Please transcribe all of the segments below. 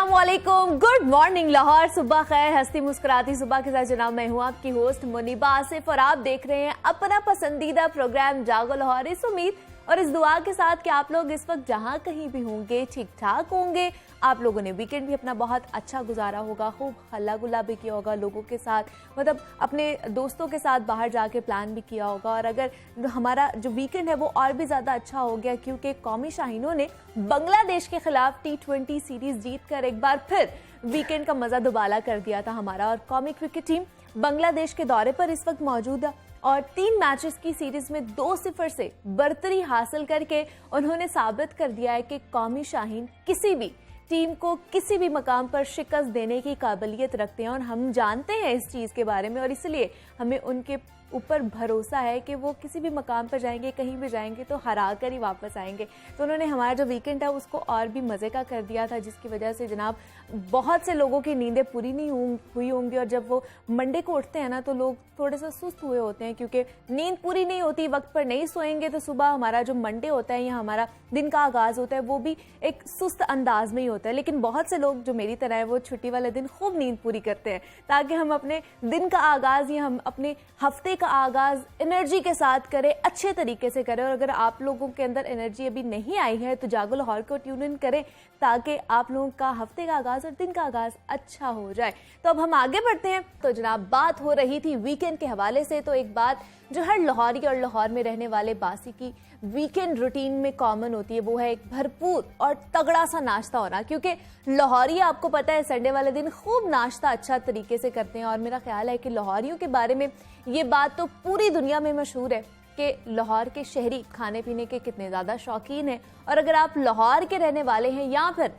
अस्सलामुअलैकुम, good morning Lahore, सुबह खैर, हंसती मुस्कुराती सुबह के साथ जनाब मैं हूँ आपकी होस्ट मुनीबा आसिफ और आप देख रहे हैं अपना पसंदीदा प्रोग्राम जागो लाहौर। इस उम्मीद और इस दुआ के साथ कि आप लोग इस वक्त जहाँ कहीं भी होंगे ठीक ठाक होंगे। आप लोगों ने वीकेंड भी अपना बहुत अच्छा गुजारा होगा, खूब हल्ला गुल्ला भी किया होगा लोगों के साथ, मतलब अपने दोस्तों के साथ बाहर जाके प्लान भी किया होगा। और अगर हमारा जो वीकेंड है वो और भी ज़्यादा अच्छा हो गया क्योंकि कौमी शाहीनों ने बांग्लादेश के खिलाफ T20 सीरीज जीतकर एक बार फिर वीकेंड का मज़ा दुबाला कर दिया था हमारा। और कौमी क्रिकेट टीम बांग्लादेश के दौरे पर इस वक्त मौजूद है और 3 मैचेस की सीरीज में 2-0 से बर्तरी हासिल करके उन्होंने साबित कर दिया है कि कौमी शाहीन किसी भी टीम को किसी भी मकाम पर शिकस्त देने की काबिलियत रखते हैं और हम जानते हैं इस चीज़ के बारे में और इसलिए हमें उनके ऊपर भरोसा है कि वो किसी भी मकाम पर जाएंगे, कहीं भी जाएंगे तो हरा कर ही वापस आएंगे। तो उन्होंने हमारा जो वीकेंड है उसको और भी मज़े का कर दिया था, जिसकी वजह से जनाब बहुत से लोगों की नींदें पूरी नहीं हुई होंगी और जब वो मंडे को उठते हैं ना तो लोग थोड़े से सुस्त हुए होते हैं क्योंकि नींद पूरी नहीं होती, वक्त पर नहीं सोएंगे तो सुबह हमारा जो मंडे होता है या हमारा दिन का आगाज़ होता है वो भी एक सुस्त अंदाज में ही होता है। लेकिन बहुत से लोग जो मेरी तरह है वो छुट्टी वाले दिन खूब नींद पूरी करते हैं ताकि हम अपने दिन का आगाज़ या हम अपने हफ्ते का आगाज़ एनर्जी के साथ करें, अच्छे तरीके से करें। और अगर आप लोगों के अंदर एनर्जी अभी नहीं आई है तो जागो लाहौर को ट्यून इन करें ताकि आप लोगों का हफ्ते का आगाज़ और दिन का आगाज़ अच्छा हो जाए। तो अब हम आगे बढ़ते हैं। तो जनाब बात हो रही थी वीकेंड के हवाले से, तो एक बात जो हर लाहौरी और लाहौर में रहने वाले बासी की वीकेंड रूटीन में कॉमन होती है वो है एक भरपूर और तगड़ा सा नाश्ता होना, क्योंकि लाहौरी आपको पता है संडे वाले दिन खूब नाश्ता अच्छा तरीके से करते हैं। और मेरा ख्याल है कि लाहौरियों के बारे में ये बात तो पूरी दुनिया में मशहूर है कि लाहौर के शहरी खाने पीने के कितने ज़्यादा शौकीन हैं। और अगर आप लाहौर के रहने वाले हैं या फिर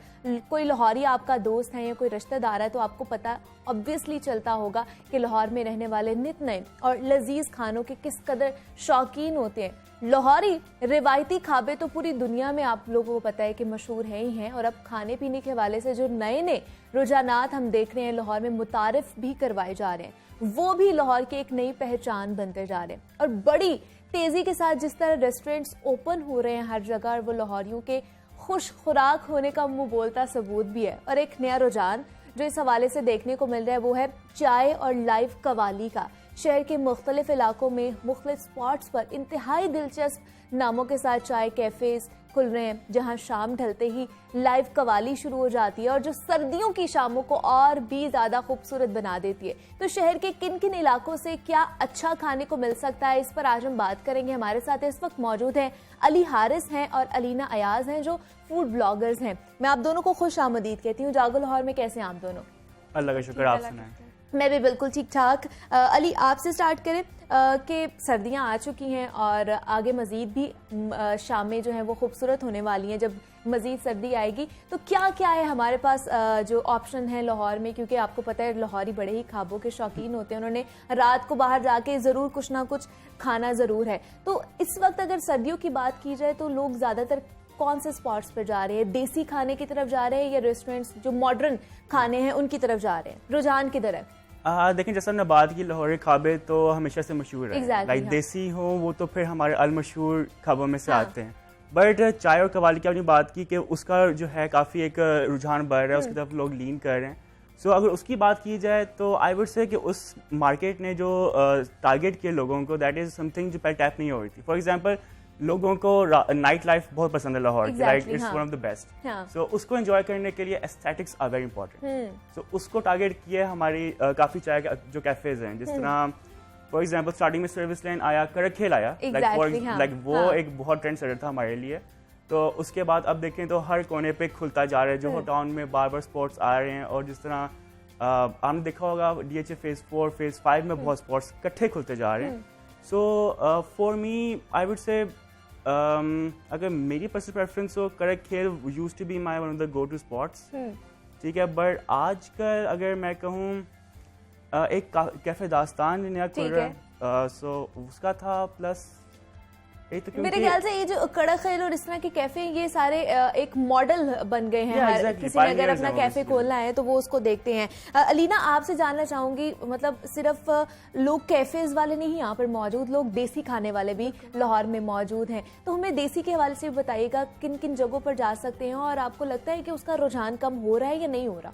कोई लाहौरी आपका दोस्त है या कोई रिश्तेदार है तो आपको पता ऑब्वियसली चलता होगा कि लाहौर में रहने वाले नित नए और लजीज खानों के किस कदर शौकीन होते हैं। लाहौरी रिवायती खाबे तो पूरी दुनिया में आप लोगों को पता है कि मशहूर हैं ही हैं और अब खाने पीने के हवाले से जो नए नए रुझानात हम देख रहे हैं लाहौर में मुतारिफ भी करवाए जा रहे हैं, वो भी लाहौर की एक नई पहचान बनते जा रहे हैं। और बड़ी तेजी के साथ जिस तरह रेस्टोरेंट्स ओपन हो रहे हैं हर जगह और वो लाहौरियों के खुश खुराक होने का मुंह बोलता सबूत भी है। और एक नया रुझान जो इस हवाले से देखने को मिल रहा है वो है चाय और लाइव कवाली का। शहर के मुख्तलिफ इलाकों में मुख्तलिफ स्पॉट्स पर इंतहाई दिलचस्प नामों के साथ चाय कैफेज खुल रहे हैं जहां शाम ढलते ही लाइव कवाली शुरू हो जाती है और जो सर्दियों की शामों को और भी ज़्यादा खूबसूरत बना देती है। तो शहर के किन किन इलाकों से क्या अच्छा खाने को मिल सकता है इस पर आज हम बात करेंगे। हमारे साथ इस वक्त मौजूद हैं अली हारिस हैं और अलीना अयाज हैं जो फूड ब्लॉगर्स हैं। मैं आप दोनों को खुश आमदीद कहती हूँ। जागो लाहौर में कैसे हैं आप दोनों? अल्लाह का शुक्र, आप सुनाएं। मैं भी बिल्कुल ठीक ठाक। अली आपसे स्टार्ट करें कि सर्दियां आ चुकी हैं और आगे मज़ीद भी शामें जो हैं वो खूबसूरत होने वाली हैं। जब मज़ीद सर्दी आएगी तो क्या क्या है हमारे पास जो ऑप्शन है लाहौर में, क्योंकि आपको पता है लाहौरी बड़े ही खाबों के शौकीन होते हैं, उन्होंने रात को बाहर जाके ज़रूर कुछ ना कुछ खाना ज़रूर है। तो इस वक्त अगर सर्दियों की बात की जाए तो लोग ज़्यादातर कौन से स्पॉट्स पर जा रहे हैं? देसी खाने की तरफ जा रहे हैं या रेस्टोरेंट्स जो मॉडर्न खाने हैं उनकी तरफ जा रहे हैं? रुझान किधर है? देखें, जैसा हमने बात की लाहौरी खाबे तो हमेशा से मशहूर है। Exactly, हाँ। देसी हो वो तो फिर हमारे अल मशहूर खाबों में से आते हैं। बट चाय और कवाली की आपने बात की कि उसका जो है काफ़ी एक रुझान बढ़ रहा है, उसकी तरफ लोग लीन कर रहे हैं। सो अगर उसकी बात की जाए तो आई वुड से कि उस मार्केट ने जो टारगेट किए लोगों को, दैट इज़ समथिंग जो पहले टैप नहीं हो रही थी। फॉर एग्जाम्पल लोगों को नाइट लाइफ बहुत पसंद है लाहौर की, like it's one of the best. So उसको एंजॉय करने के लिए aesthetics are very important. So उसको टारगेट किया है हमारी काफ़ी चाय के जो कैफेज हैं, जिस तरह फॉर एग्जाम्पल स्टार्टिंग में सर्विस लाइन आया, करक खेल आया, लाइक वो एक बहुत ट्रेंड सेटर था हमारे लिए। तो उसके बाद अब देखें तो हर कोने पे खुलता जा रहा है, जो टाउन में बार बार स्पॉट्स आ रहे हैं। और जिस तरह आपने देखा होगा DHA फेज 4 फेज 5 में बहुत स्पॉट्स इकट्ठे खुलते जा रहे हैं। So for me I would say अगर मेरी पर्सनल प्रेफरेंस हो, करक खेल use to be my one of the go to spots, ठीक है। बट आजकल अगर मैं कहूँ एक कैफे दास्तान नया खुल रहा है, सो उसका था, प्लस मेरे ख्याल से ये जो कड़क खैल और इस तरह के कैफे ये सारे एक मॉडल बन गए हैं। हर किसी ने अगर अपना कैफे खोलना है तो वो उसको देखते हैं। अलीना, आपसे जानना चाहूंगी, मतलब सिर्फ लोग कैफेज वाले नहीं यहाँ पर मौजूद, लोग देसी खाने वाले भी लाहौर में मौजूद हैं, तो हमें देसी के हवाले से बताइएगा किन किन जगहों पर जा सकते हैं और आपको लगता है कि उसका रुझान कम हो रहा है या नहीं हो रहा?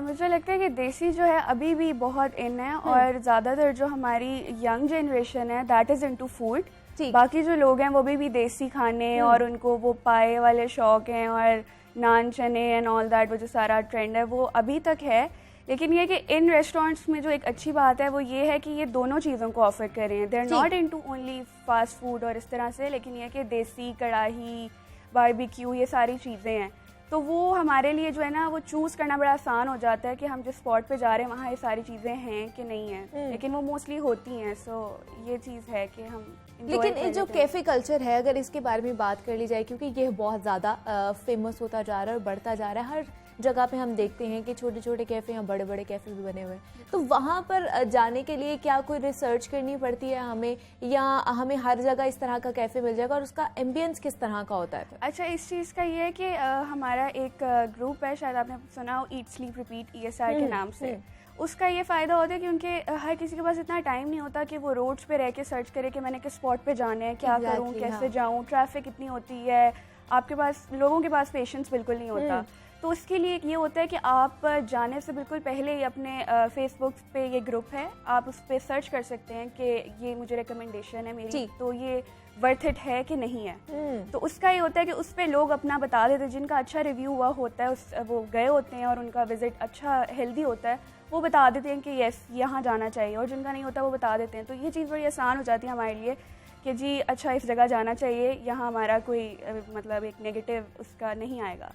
मुझे लगता है कि देसी जो है अभी भी बहुत इन है और ज़्यादातर जो हमारी यंग जनरेशन है दैट इज़ इनटू फूड। बाकी जो लोग हैं वो भी देसी खाने और उनको वो पाए वाले शौक हैं और नान चने एंड ऑल दैट, वो जो सारा ट्रेंड है वो अभी तक है। लेकिन ये कि इन रेस्टोरेंट्स में जो एक अच्छी बात है वो ये है कि ये दोनों चीज़ों को ऑफर कर रहे हैं। They are not into only fast food और इस तरह से, लेकिन ये कि देसी, कढ़ाई, बारबेक्यू, ये सारी चीज़ें हैं। तो वो हमारे लिए जो है ना वो चूज़ करना बड़ा आसान हो जाता है कि हम जिस स्पॉट पे जा रहे हैं वहाँ ये सारी चीज़ें हैं कि नहीं हैं, लेकिन वो मोस्टली होती हैं। सो ये चीज़ है कि हम लेकिन ये जो कैफ़े कल्चर है, अगर इसके बारे में बात कर ली जाए, क्योंकि ये बहुत ज़्यादा फेमस होता जा रहा है और बढ़ता जा रहा है, हर जगह पे हम देखते हैं कि छोटे छोटे कैफ़े या बड़े बड़े कैफ़े भी बने हुए हैं, तो वहाँ पर जाने के लिए क्या कोई रिसर्च करनी पड़ती है हमें, या हमें हर जगह इस तरह का कैफ़े मिल जाएगा और उसका एम्बियंस किस तरह का होता है? अच्छा, इस चीज़ का ये है कि हमारा एक ग्रुप है, शायद आपने सुना हो, ईट स्लीप रिपीट ESR के नाम से। उसका ये फ़ायदा होता है क्योंकि हर किसी के पास इतना टाइम नहीं होता कि वो रोड्स पे रह के सर्च करे कि मैंने किस स्पॉट पे जाना है, क्या करूँ, कैसे जाऊँ, ट्रैफिक इतनी होती है, आपके पास, लोगों के पास पेशेंस बिल्कुल नहीं होता। तो उसके लिए ये होता है कि आप जाने से बिल्कुल पहले ही अपने फेसबुक पे ये ग्रुप है, आप उस पर सर्च कर सकते हैं कि ये मुझे रिकमेंडेशन है मेरी, तो ये वर्थ इट है कि नहीं है। तो उसका ये होता है कि उस पर लोग अपना बता देते हैं, जिनका अच्छा रिव्यू हुआ होता है, वो गए होते हैं और उनका विजिट अच्छा हेल्दी होता है, वो बता देते हैं कि यस यहाँ जाना चाहिए, और जिनका नहीं होता वो बता देते हैं। तो ये चीज़ बड़ी आसान हो जाती है हमारे लिए कि जी अच्छा इस जगह जाना चाहिए, यहाँ हमारा कोई मतलब एक नेगेटिव उसका नहीं आएगा।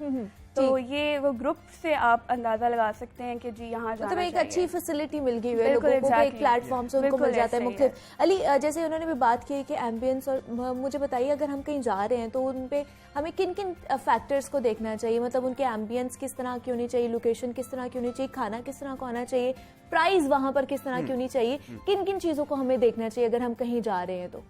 तो ये वो ग्रुप से आप अंदाजा लगा सकते हैं कि जी यहाँ जाना मतलब एक चाहिए। अच्छी फैसिलिटी मिल गई है लोगों को, एक प्लेटफॉर्म से उनको मिल जाता है मुख्तलिफ। अली, जैसे उन्होंने भी बात की कि एम्बियंस, और मुझे बताइए अगर हम कहीं जा रहे हैं तो उन पे हमें किन किन फैक्टर्स को देखना चाहिए, मतलब उनके एम्बियंस किस तरह की होनी चाहिए, लोकेशन किस तरह की होनी चाहिए, खाना किस तरह का होना चाहिए, प्राइस वहाँ पर किस तरह की होनी चाहिए, किन किन चीज़ों को हमें देखना चाहिए अगर हम कहीं जा रहे हैं? तो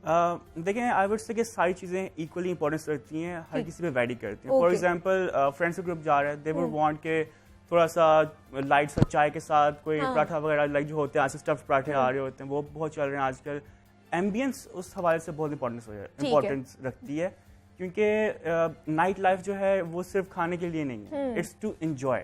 देखें, आई वुड से कि सारी चीज़ें इक्वली इंपॉर्टेंस रखती हैं, हर किसी पे वैरी करती हैं। फॉर एग्जांपल फ्रेंड्स ग्रुप जा रहे हैं, दे वुड वांट के थोड़ा सा लाइट सा चाय के साथ कोई पराठा वगैरह, लाइक जो होते हैं आज स्टफ्ड पराठे आ रहे होते हैं, वो बहुत चल रहे हैं आजकल। एम्बियंस उस हवाले से बहुत इंपॉर्टेंस रखती है, क्योंकि नाइट लाइफ जो है वो सिर्फ खाने के लिए नहीं है, it's to enjoy.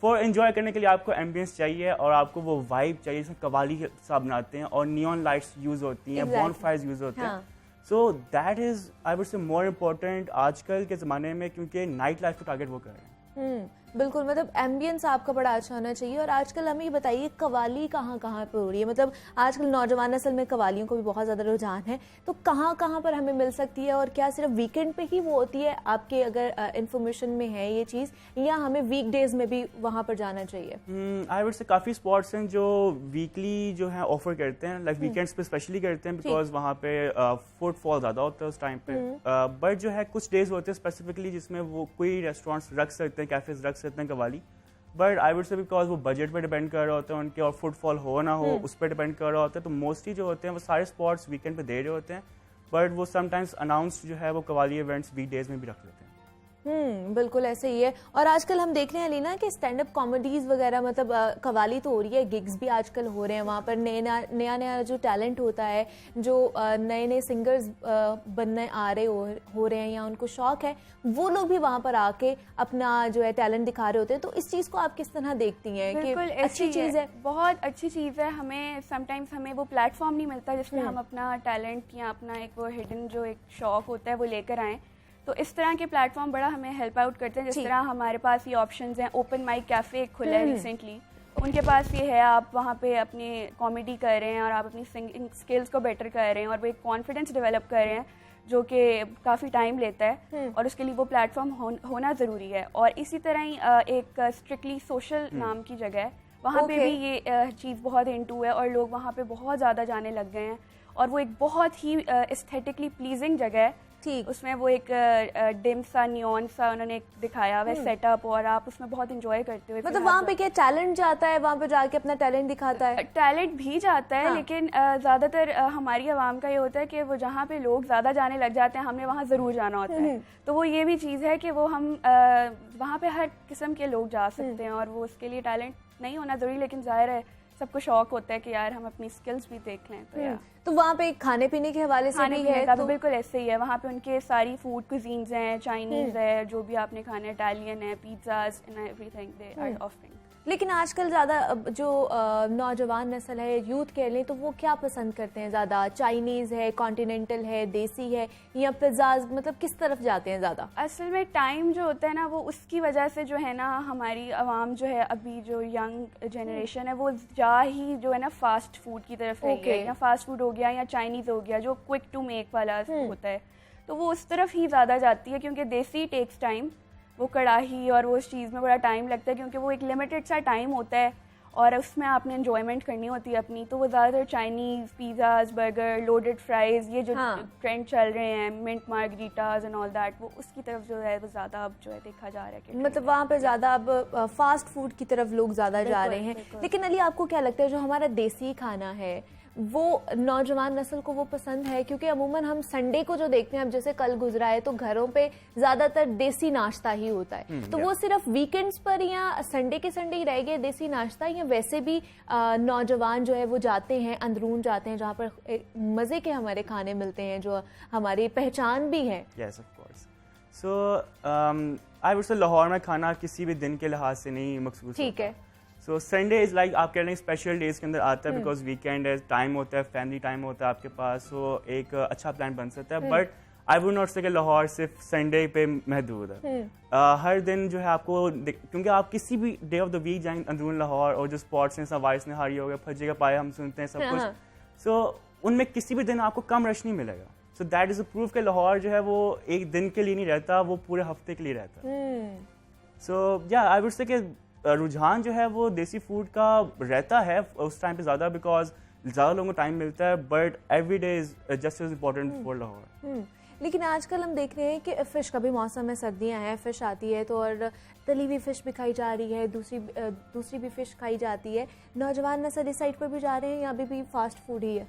For enjoy करने के लिए आपको एम्बियंस चाहिए और आपको वो वाइब चाहिए जिसमें कवाली के साथ बनाते हैं और नियॉन लाइट्स यूज होती हैं, बॉनफायर्स यूज होते हैं। So that is I would say more important आजकल के ज़माने में, क्योंकि नाइट लाइफ को टारगेट वो कर रहे हैं। बिल्कुल, मतलब एम्बियंस आपका बड़ा अच्छा होना चाहिए। और आजकल हमें ये बताइए कवाली कहाँ कहाँ पर हो रही है, मतलब आजकल नौजवान असल में कवालियों को भी बहुत ज़्यादा रुझान है, तो कहाँ कहाँ पर हमें मिल सकती है, और क्या सिर्फ वीकेंड पे ही वो होती है आपके अगर इन्फॉर्मेशन में है ये चीज़, या हमें वीकडेज में भी वहाँ पर जाना चाहिए? आई वुड से काफ़ी स्पॉट्स हैं जो वीकली जो है ऑफर करते हैं, लाइक वीकेंड्स पे स्पेशली करते हैं, बिकॉज वहाँ पे फुटफॉल ज़्यादा होता है उस टाइम पे। बट जो है कुछ डेज होते हैं स्पेसिफिकली जिसमें वो कोई रेस्टोरेंट्स रख सकते हैं, कैफेज रख सकते हैं qawwali, but I would say because वो बजट पे डिपेंड कर रहा होता है उनके, और फुटफॉल हो ना हो उस पर डिपेंड कर रहा होता है। तो मोस्टली जो होते हैं वो सारे स्पॉट्स वीकेंड पे दे रहे होते हैं, बट वो समटाइम्स अनाउंस जो है वो कवाली इवेंट्स वीक डेज में भी रख लेते हैं। बिल्कुल ऐसे ही है। और आजकल हम देख रहे हैं अलीना कि स्टैंड अप कॉमेडीज वगैरह, मतलब कवाली तो हो रही है, गिग्स भी आजकल हो रहे हैं, वहाँ पर नया जो टैलेंट होता है, जो नए नए सिंगर्स बनने आ रहे हो रहे हैं या उनको शौक है, वो लोग भी वहाँ पर आके अपना जो है टैलेंट दिखा रहे होते हैं। तो इस चीज़ को आप किस तरह देखती हैं कि अच्छी चीज़ है? बहुत अच्छी चीज़ है। हमें समटाइम्स हमें वो प्लेटफॉर्म नहीं मिलता जिसमें हम अपना टैलेंट या अपना एक वो हिडन जो एक शौक होता है वो लेकर आएँ। तो इस तरह के प्लेटफॉर्म बड़ा हमें हेल्प आउट करते हैं। जिस तरह हमारे पास ये ऑप्शंस हैं, ओपन माइक कैफ़े खुला है रिसेंटली, उनके पास ये है, आप वहाँ पे अपनी कॉमेडी कर रहे हैं और आप अपनी सिंगिंग स्किल्स को बेटर कर रहे हैं और वो एक कॉन्फिडेंस डेवलप कर रहे हैं जो कि काफ़ी टाइम लेता है, और उसके लिए वो प्लेटफॉर्म होना ज़रूरी है। और इसी तरह ही एक स्ट्रिक्टली सोशल नाम की जगह है, वहाँ पे भी ये चीज़ बहुत इंटू है और लोग वहाँ पे बहुत ज़्यादा जाने लग गए हैं, और वो एक बहुत ही एस्थेटिकली प्लीजिंग जगह है ठीक। उसमें वो एक डिम सा नियॉन सा उन्होंने एक दिखाया हुआ सेटअप, और आप उसमें बहुत इंजॉय करते हो। मतलब वहाँ पे क्या टैलेंट जाता है, वहाँ पे जाके अपना टैलेंट दिखाता है? टैलेंट भी जाता है, हाँ। लेकिन ज़्यादातर हमारी आवाम का ये होता है कि वो जहाँ पे लोग ज़्यादा जाने लग जाते हैं, हमने वहाँ ज़रूर जाना होता है। तो वो ये भी चीज़ है कि वो हम वहाँ पे हर किस्म के लोग जा सकते हैं, और वो उसके लिए टैलेंट नहीं होना ज़रूरी, लेकिन ज़ाहिर है सबको शौक होता है कि यार हम अपनी स्किल्स भी देख लें। तो यार तो वहाँ पे खाने पीने के हवाले से भी है तो बिल्कुल ऐसे ही है। वहाँ पे उनके सारी फूड कुजीन्स हैं, चाइनीज़ है, जो भी आपने खाना है, इटालियन है, pizzas and everything they are offering. लेकिन आजकल ज़्यादा जो नौजवान नस्ल है, यूथ कह लें, तो वो क्या पसंद करते हैं ज़्यादा? चाइनीज़ है, कॉन्टिनेंटल है, देसी है, या पिज़्ज़ाज? मतलब किस तरफ जाते हैं ज़्यादा? असल में टाइम जो होता है ना, वो उसकी वजह से जो है ना, हमारी आवाम जो है, अभी जो यंग जनरेशन है, वो जा ही जो है ना फास्ट फूड की तरफ रही है। या फास्ट फूड हो गया या चाइनीज़ हो गया, जो क्विक टू मेक वाला होता है, तो वो उस तरफ ही ज़्यादा जाती है, क्योंकि देसी टेक्स टाइम। वो कढ़ाई और वो उस चीज़ में बड़ा टाइम लगता है, क्योंकि वो एक लिमिटेड सा टाइम होता है और उसमें आपने एंजॉयमेंट करनी होती है अपनी। तो वो ज़्यादातर Chinese, pizzas, burger, loaded fries, ये जो ट्रेंड चल रहे हैं, मिंट मार्गरीटाज एंड ऑल दैट, वो उसकी तरफ जो है वो ज़्यादा अब जो है देखा जा रहा है कि मतलब वहाँ पे ज़्यादा अब फास्ट फूड की तरफ लोग ज़्यादा जा रहे हैं। लेकिन अली, आपको क्या लगता है जो हमारा देसी खाना है वो नौजवान नस्ल को वो पसंद है? क्योंकि अमूमन हम संडे को जो देखते हैं, अब जैसे कल गुजरा है, तो घरों पे ज़्यादातर देसी नाश्ता ही होता है। तो वो सिर्फ वीकेंड्स पर या संडे के संडे ही रह गए देसी नाश्ता, या वैसे भी नौजवान जो है वो जाते हैं, अंदरून जाते हैं जहाँ पर मज़े के हमारे खाने मिलते हैं जो हमारी पहचान भी है? Yes, of course. So I would say Lahore में खाना किसी भी दिन के लिहाज से नहीं मखसूस। ठीक है। सो संडे इज़ लाइक आप कह रहे हैं स्पेशल डेज के अंदर आता है, बिकॉज वीकेंड है, टाइम होता है, फैमिली टाइम होता है आपके पास, सो एक अच्छा प्लान बन सकता है। बट आई वुड नॉट से कि लाहौर सिर्फ संडे पे महदूद है। हर दिन जो है आपको, क्योंकि आप किसी भी डे ऑफ द वीक जाएंगे अंदरून लाहौर, और जो स्पॉट्स हैं, सवाइस निहारी हो गया, फज्जे का पाया, हम सुनते हैं सब कुछ, सो उनमें किसी भी दिन आपको कम रश नहीं मिलेगा। So that is a proof कि लाहौर जो है वो एक दिन के लिए नहीं रहता, वो पूरे हफ्ते के लिए रहता है। सो या आई वुड से कि रुझान जो है वो देसी फूड का रहता है उस टाइम पे ज़्यादा, बिकॉज ज़्यादा लोगों को टाइम मिलता है, but every day is just as important for Lahore. लेकिन आजकल हम देख रहे हैं कि फ़िश का भी मौसम है, सर्दियां हैं, फ़िश आती है, तो और तली हुई फ़िश भी खाई जा रही है, दूसरी भी फ़िश खाई जाती है। नौजवान नस्ल इस साइड पर भी जा रहे हैं या अभी भी फास्ट फूड ही है?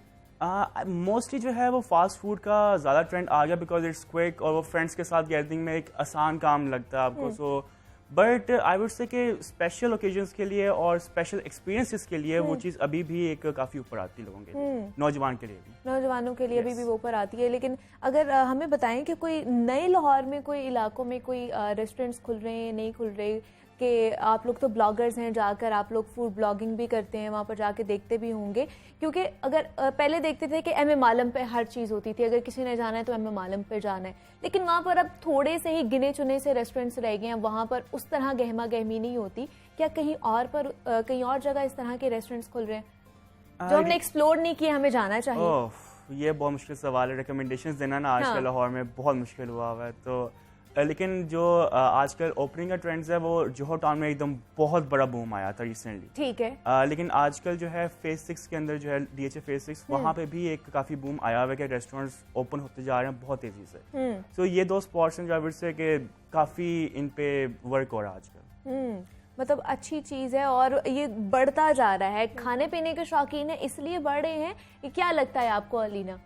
मोस्टली जो है वो फास्ट फूड का ज़्यादा ट्रेंड आ गया, बिकॉज इट्स क्विक, और वो फ्रेंड्स के साथ गैदरिंग में एक आसान काम लगता है आपको। So but I would say कि स्पेशल ओकेजन्स के लिए और स्पेशल एक्सपीरियंसेस के लिए वो चीज़ अभी भी एक काफ़ी ऊपर आती है लोगों के लिए, नौजवान के लिए भी, नौजवानों के लिए अभी भी वो ऊपर आती है। लेकिन अगर हमें बताएं कि कोई नए लाहौर में कोई इलाकों में कोई रेस्टोरेंट्स खुल रहे हैं, नहीं खुल रहे, कि आप लोग तो ब्लॉगर्स हैं, जाकर आप लोग फूड ब्लॉगिंग भी करते हैं, वहाँ पर जाके देखते भी होंगे, क्योंकि अगर पहले देखते थे कि एम ए मालम पे हर चीज़ होती थी, अगर किसी ने जाना है तो एम ए मालम पे जाना है, लेकिन वहाँ पर अब थोड़े से ही गिने चुने से रेस्टोरेंट्स रह गए हैं, वहाँ पर उस तरह गहमा गहमी नहीं होती। क्या कहीं और जगह इस तरह के रेस्टोरेंट्स खुल रहे हैं जो हमने एक्सप्लोर नहीं किए, हमें जाना चाहिए? ये बहुत मुश्किल सवाल है, रिकमेंडेशंस देना ना आजकल लाहौर में बहुत मुश्किल हुआ हुआ है। तो लेकिन जो आजकल ओपनिंग का ट्रेंड्स है, वो जोहर टाउन में एकदम बहुत बड़ा बूम आया था रिसेंटली। ठीक है। लेकिन आजकल जो है फेज 6 के अंदर जो है DHA फेज 6, वहाँ पे भी एक काफ़ी बूम आया हुआ है कि रेस्टोरेंट्स ओपन होते जा रहे हैं बहुत तेज़ी से। सो ये दो स्पॉट्स हैं जो से कि काफ़ी इन पे वर्क हो रहा है आजकल। मतलब अच्छी चीज़ है और ये बढ़ता जा रहा है। खाने पीने के शौकीन है इसलिए बढ़ रहे हैं, ये क्या लगता है आपको अलीना?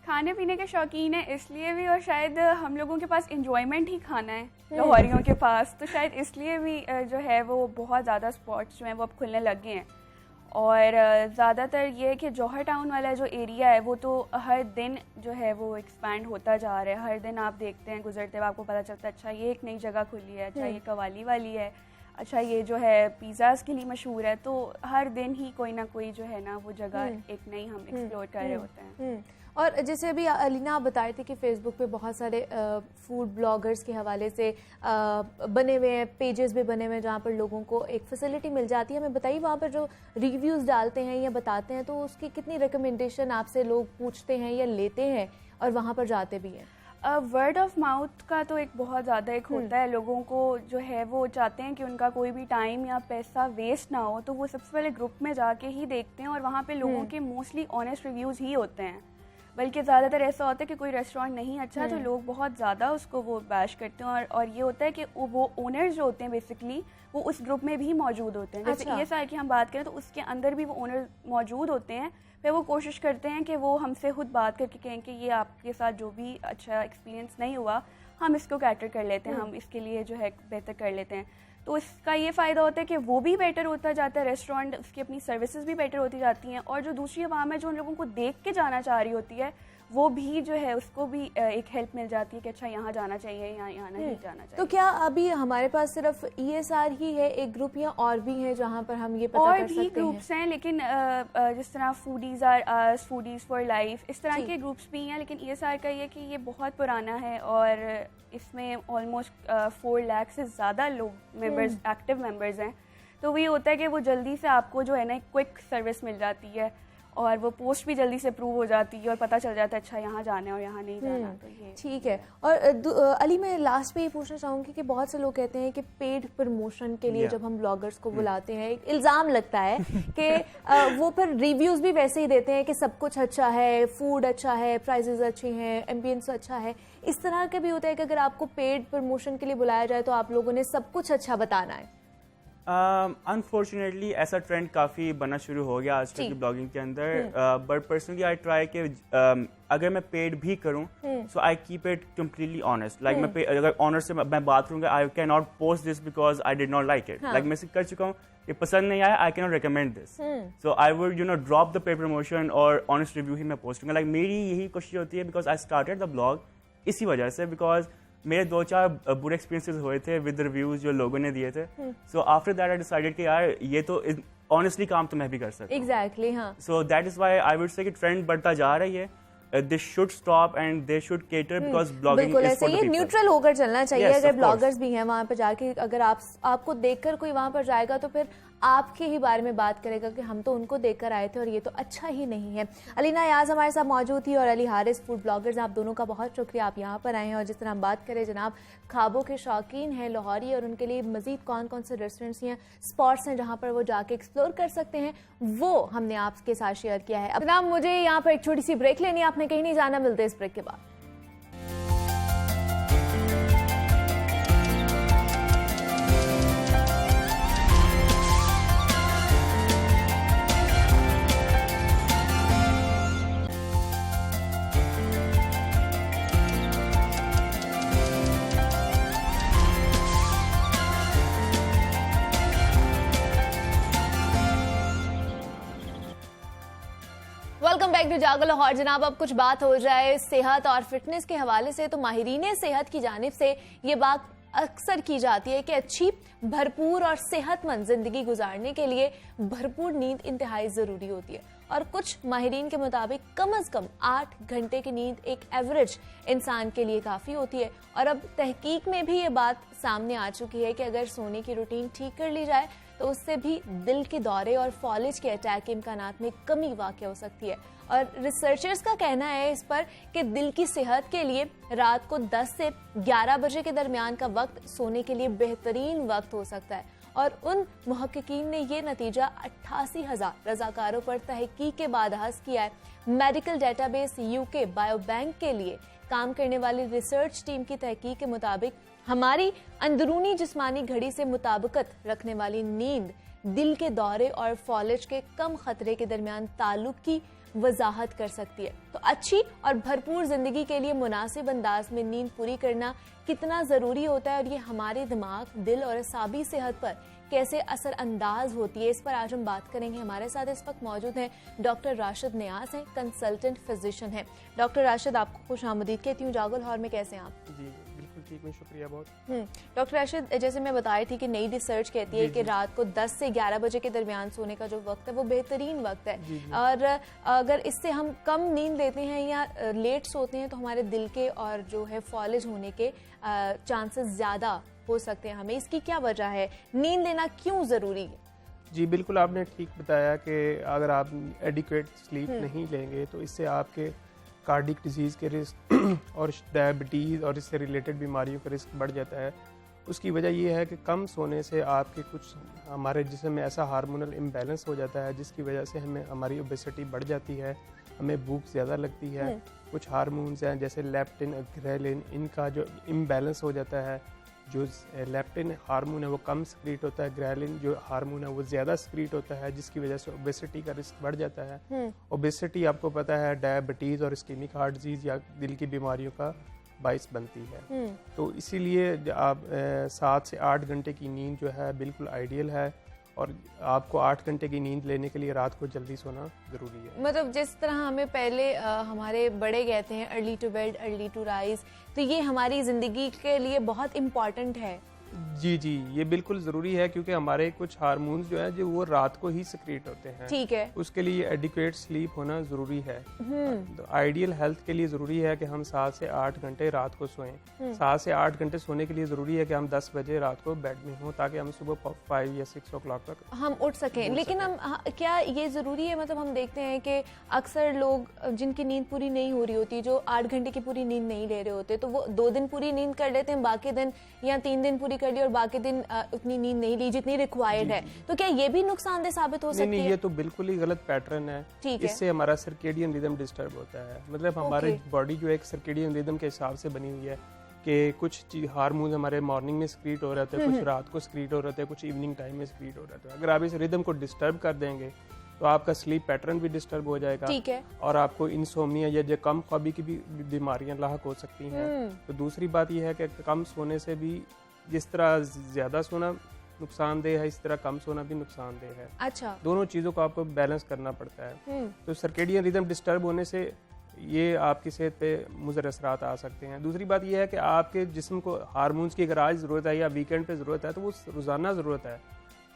खाने पीने के शौकीन है इसलिए भी, और शायद हम लोगों के पास इंजॉयमेंट ही खाना है लाहौरियों के पास, तो शायद इसलिए भी जो है वो बहुत ज़्यादा स्पॉट्स जो हैं वो अब खुलने लग गए हैं। और ज़्यादातर ये है कि जौहर टाउन वाला जो एरिया है वो तो हर दिन जो है वो एक्सपैंड होता जा रहा है। हर दिन आप देखते हैं गुजरते हुए आपको पता चलता है अच्छा ये एक नई जगह खुली है, अच्छा ये कवाली वाली है, अच्छा ये जो है पिज़्ज़ाज़ के लिए मशहूर है। तो हर दिन ही कोई ना कोई जो है ना वो जगह एक नई हम एक्सप्लोर कर रहे होते हैं। और जैसे अभी अलीना आप बताए थे कि फेसबुक पे बहुत सारे फूड ब्लॉगर्स के हवाले से बने हुए हैं, पेजेस भी बने हुए हैं जहाँ पर लोगों को एक फैसिलिटी मिल जाती है। हमें बताइए वहाँ पर जो रिव्यूज़ डालते हैं या बताते हैं तो उसकी कितनी रिकमेंडेशन आपसे लोग पूछते हैं या लेते हैं और वहाँ पर जाते भी हैं? वर्ड ऑफ माउथ का तो एक बहुत ज़्यादा एक होता है, लोगों को जो है वो चाहते हैं कि उनका कोई भी टाइम या पैसा वेस्ट ना हो, तो वो सबसे पहले ग्रुप में जाके ही देखते हैं और वहाँ पे लोगों के मोस्टली ऑनेस्ट रिव्यूज़ ही होते हैं। बल्कि ज़्यादातर ऐसा होता है कि कोई रेस्टोरेंट नहीं अच्छा तो लोग बहुत ज़्यादा उसको वो बैश करते हैं, और ये होता है कि वो ओनर्स जो होते हैं बेसिकली वो उस ग्रुप में भी मौजूद होते हैं। जैसे अच्छा। ESR की हम बात करें तो उसके अंदर भी वो ओनर मौजूद होते हैं, फिर वो कोशिश करते हैं कि वो हमसे खुद बात करके कहें कि ये आपके साथ जो भी अच्छा एक्सपीरियंस नहीं हुआ हम इसको कैटर कर लेते हैं, हम इसके लिए जो है बेहतर कर लेते हैं। तो इसका ये फ़ायदा होता है कि वो भी बेटर होता जाता है, रेस्टोरेंट उसकी अपनी सर्विसेज भी बेटर होती जाती हैं, और जो दूसरी आवाम है जो उन लोगों को देख के जाना चाह रही होती है वो भी जो है उसको भी एक हेल्प मिल जाती है कि अच्छा यहाँ जाना चाहिए, यहाँ नहीं जाना चाहिए। तो क्या अभी हमारे पास सिर्फ ESR ही है एक ग्रुप, या और भी है जहाँ पर हम ये पता और कर सकते भी हैं? ग्रुप्स हैं, लेकिन जिस तरह foodies are us, foodies for life, इस तरह के ग्रुप्स भी हैं, लेकिन ESR का ये कि ये बहुत पुराना है और इसमें ऑलमोस्ट 4 लाख से ज़्यादा लोग मेंबर्स, एक्टिव मेंबर्स हैं। तो वही होता है कि वो जल्दी से आपको जो है ना क्विक सर्विस मिल जाती है, और वो पोस्ट भी जल्दी से अप्रूव हो जाती है और पता चल जाता है अच्छा यहाँ जाना है और यहाँ नहीं जाना। तो ये ठीक है। और अली, मैं लास्ट में ये पूछना चाहूँगी कि बहुत से लोग कहते हैं कि पेड प्रमोशन के लिए जब हम ब्लॉगर्स को बुलाते हैं, एक इल्ज़ाम लगता है कि वो फिर रिव्यूज़ भी वैसे ही देते हैं कि सब कुछ अच्छा है, फूड अच्छा है, प्राइसेस अच्छे हैं, एम्बियंस अच्छा है। इस तरह का भी होता है कि अगर आपको पेड प्रमोशन के लिए बुलाया जाए तो आप लोगों ने सब कुछ अच्छा बताना है? अनफॉर्चुनेटली ऐसा ट्रेंड काफ़ी बनना शुरू हो गया आजकल की ब्लॉगिंग के अंदर, बट पर्सनली आई ट्राई कि अगर मैं पेड भी करूं so I keep it completely honest. Like मैं अगर ऑनर से मैं बात करूंगा, I can not post this because I did not like it. Like मैं कर चुका हूँ, ये पसंद नहीं आया, I can not recommend this, so I would drop the paid promotion और ऑनेस्ट रिव्यू ही मैं पोस्ट करूँगा। लाइक मेरी यही कोशिश होती है, because I started the blog इसी वजह से, बिकॉज मेरे 2-4 बुरे एक्सपीरियंसेस हुए थे विद रिव्यूज जो लोगों ने दिए थे। So after that I decided कि यार ये तो ऑनेस्टली काम तो मैं भी कर सकता हूँ। एग्जैक्टली, हाँ। So that is why I would say कि ट्रेंड बढ़ता जा रही है, they should stop and they should cater, because blogging बिल्कुल इज ऐसे फॉर द ये पीपल। न्यूट्रल होकर चलना चाहिए। Yes, अगर of course. ब्लॉगर्स भी हैं वहाँ पर जाके, अगर आपको देखकर कोई वहाँ पर जाएगा तो फिर आपके ही बारे में बात करेगा कि हम तो उनको देखकर आए थे और ये तो अच्छा ही नहीं है। अलीना याज हमारे साथ मौजूद थी और अली हारिस, फूड ब्लॉगर्स। आप दोनों का बहुत शुक्रिया, आप यहाँ पर आए हैं। और जिस तरह हम बात करें, जनाब ख्वाबों के शौकीन हैं लाहौरी, और उनके लिए मजीद कौन कौन से रेस्टोरेंट्स हैं, स्पॉट्स हैं जहाँ पर वो जाके एक्सप्लोर कर सकते हैं, वो हमने आपके साथ शेयर किया है। अब जनाब मुझे यहाँ पर एक छोटी सी ब्रेक लेनी है, आपने कहीं नहीं जाना, मिलते इस ब्रेक के बाद। वेलकम बैक टू जागो लाहौर। जनाब अब कुछ बात हो जाए सेहत और फिटनेस के हवाले से, तो माहिरीन सेहत की जानिब से ये बात अक्सर की जाती है कि अच्छी, भरपूर और सेहतमंद जिंदगी गुजारने के लिए भरपूर नींद इंतहाई जरूरी होती है। और कुछ माहिरीन के मुताबिक कम अज कम 8 घंटे की नींद एक एवरेज इंसान के लिए काफ़ी होती है। और अब तहकीक में भी ये बात सामने आ चुकी है कि अगर सोने की रूटीन ठीक कर ली जाए तो उससे भी दिल के दौरे और फॉलेज के अटैक के इम्कानात में कमी वाक़ हो सकती है। और रिसर्चर्स का कहना है इस पर कि दिल की सेहत के लिए रात को 10 से 11 बजे के दरमियान का वक्त सोने के लिए बेहतरीन वक्त हो सकता है। और उन मुहक्किकीन ने ये नतीजा 88,000 रजाकारों पर तहकीक के बाद हासिल किया है। मेडिकल डेटाबेस UK बायोबैंक के लिए काम करने वाली रिसर्च टीम की तहकीक के मुताबिक हमारी अंदरूनी जिस्मानी घड़ी से मुताबिकत रखने वाली नींद दिल के दौरे और फॉलेज के कम खतरे के दरमियान ताल्लुक की वजाहत कर सकती है। तो अच्छी और भरपूर जिंदगी के लिए मुनासिब अंदाज में नींद पूरी करना कितना जरूरी होता है और ये हमारे दिमाग, दिल और असाबी सेहत पर कैसे असर अंदाज होती है, इस पर आज हम बात करेंगे। हमारे साथ इस वक्त मौजूद हैं डॉक्टर राशिद नियाज हैं, कंसल्टेंट फिजिशियन हैं। डॉक्टर राशिद, आपको खुश आमदीद कहती हूँ जागो लाहौर में। कैसे हैं आप? जी बिल्कुल ठीक है, शुक्रिया बहुत। डॉक्टर राशिद, जैसे मैं बता रही थी कि नई रिसर्च कहती है कि रात को 10 से 11 बजे के दरमियान सोने का जो वक्त है वो बेहतरीन वक्त है। और अगर इससे हम कम नींद लेते हैं या लेट सोते हैं तो हमारे दिल के और जो है फॉलेज होने के चांसेस ज़्यादा हो सकते हैं। हमें इसकी क्या वजह है, नींद लेना क्यों ज़रूरी है? जी बिल्कुल, आपने ठीक बताया कि अगर आप एडिक्वेट स्लीप नहीं लेंगे तो इससे आपके कार्डिक डिजीज़ के रिस्क और डायबिटीज़ और इससे रिलेटेड बीमारियों का रिस्क बढ़ जाता है। उसकी वजह यह है कि कम सोने से आपके कुछ हमारे जिस्म में ऐसा हार्मोनल इम्बैलेंस हो जाता है जिसकी वजह से हमें हमारी ओबेसिटी बढ़ जाती है हमें भूख ज़्यादा लगती है। कुछ हार्मोन्स हैं जैसे लेप्टिन, ग्रेलिन, इनका जो इम्बैलेंस हो जाता है, जो लेप्टिन हार्मोन है वो कम स्क्रीट होता है, ग्रेलिन जो हार्मोन है वो ज़्यादा स्क्रीट होता है, जिसकी वजह से ओबेसिटी का रिस्क बढ़ जाता है। ओबेसिटी आपको पता है डायबिटीज़ और इस्केमिक हार्ट डिजीज़ या दिल की बीमारियों का बाइस बनती है। तो इसीलिए आप 7 से 8 घंटे की नींद जो है बिल्कुल आइडियल है, और आपको 8 घंटे की नींद लेने के लिए रात को जल्दी सोना ज़रूरी है। मतलब जिस तरह हमें पहले हमारे बड़े कहते हैं early to bed early to rise, तो ये हमारी ज़िंदगी के लिए बहुत इम्पॉर्टेंट है। जी जी, ये बिल्कुल ज़रूरी है, क्योंकि हमारे कुछ हार्मोन्स जो है जो वो रात को ही सिक्रीट होते हैं। ठीक है। उसके लिए एडिक्वेट स्लीप होना ज़रूरी है। तो आइडियल हेल्थ के लिए ज़रूरी है कि हम 7 से 8 घंटे रात को सोएं। 7 से 8 घंटे सोने के लिए ज़रूरी है कि हम 10 बजे रात को बेड में हों, ताकि हम सुबह 5 या 6 ओ क्लॉक तक हम उठ सकें। लेकिन हम क्या ये ज़रूरी है, मतलब हम देखते हैं कि अक्सर लोग जिनकी नींद पूरी नहीं हो रही होती, जो 8 घंटे की पूरी नींद नहीं ले रहे होते, तो वो 2 दिन पूरी नींद कर लेते हैं, बाकी दिन या 3 दिन पूरी कर ली और बाकी दिन उतनी नींद नहीं ली जितनी रिक्वायर्ड है। तो क्या ये भी नुकसानदेह साबित हो सकती है? नहीं, ये तो बिल्कुल ही गलत पैटर्न है। इससे हमारा सर्केडियन रिदम डिस्टर्ब होता है। मतलब हमारी बॉडी जो एक सर्केडियन रिदम के हिसाब से बनी हुई है कि कुछ हार्मोन हमारे मॉर्निंग में स्क्रीट हो रहे हैं, कुछ रात को स्क्रीट हो रहे हैं, कुछ इवनिंग टाइम में स्क्रीट हो रहे हैं। अगर आप इस रिदम को डिस्टर्ब कर देंगे तो आपका स्लीप पैटर्न भी डिस्टर्ब हो जाएगा। ठीक है। और आपको इंसोम्निया या जो कम ख्वाबी की भी बीमारियां लाहक हो सकती हैं। तो दूसरी बात यह है कि कम सोने से भी, जिस तरह ज़्यादा सोना नुकसानदेह है, इस तरह कम सोना भी नुकसानदेह है। अच्छा। दोनों चीज़ों को आपको बैलेंस करना पड़ता है। तो सर्केडियन रिदम डिस्टर्ब होने से ये आपकी सेहत पे मुज़र असरात आ सकते हैं। दूसरी बात यह है कि आपके जिस्म को हार्मोन्स की अगर आज ज़रूरत है या वीकेंड पे ज़रूरत है, तो वो रोज़ाना ज़रूरत है।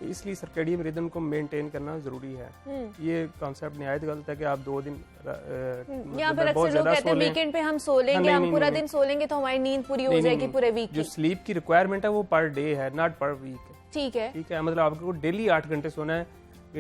तो इसलिए सर्केडियन रिदम को मेंटेन करना ज़रूरी है। ये कॉन्सेप्ट निहायत गलत है कि आप 2 दिन या फिर अक्सर लोग कहते हैं वीकेंड पे हम सो लेंगे, हम पूरा दिन सो लेंगे तो हमारी नींद पूरी हो जाएगी पूरे वीक की। जो स्लीप की रिक्वायरमेंट है वो पर डे है, नॉट पर वीक। ठीक है। ठीक है, मतलब आपको डेली 8 घंटे सोना है,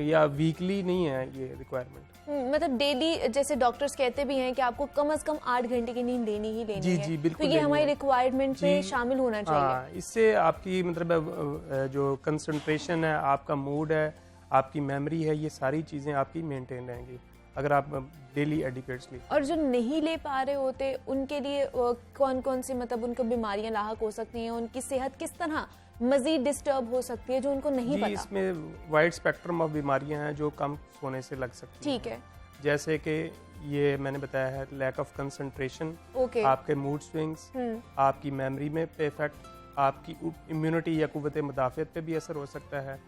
या वीकली नहीं है ये रिक्वायरमेंट। मतलब डेली, जैसे डॉक्टर्स कहते भी हैं कि आपको कम से कम 8 घंटे की नींद लेनी ही लेनी है। जी, बिल्कुल। तो ये हमारी रिक्वायरमेंट में शामिल होना चाहिए। इससे आपकी मतलब जो कंसंट्रेशन है, आपका मूड है, आपकी मेमोरी है, ये सारी चीज़ें आपकी मेंटेन रहेंगी अगर आप डेली एडिक्वेट स्लीप। और जो नहीं ले पा रहे होते उनके लिए कौन कौन सी, मतलब उनको बीमारियां लाहक हो सकती हैं, उनकी सेहत किस तरह मजीद डिस्टर्ब हो सकती है जो उनको नहीं पता? इसमें वाइड स्पेक्ट्रम ऑफ बीमारियां हैं जो कम सोने से लग सकती हैं। ठीक है। जैसे कि ये मैंने बताया है, लैक ऑफ कंसंट्रेशन, आपके मूड स्विंग्स, आपकी मेमोरी में पे इफेक्ट, आपकी इम्यूनिटी या कुव्वत मुदाफ़ियत पे भी असर हो सकता है।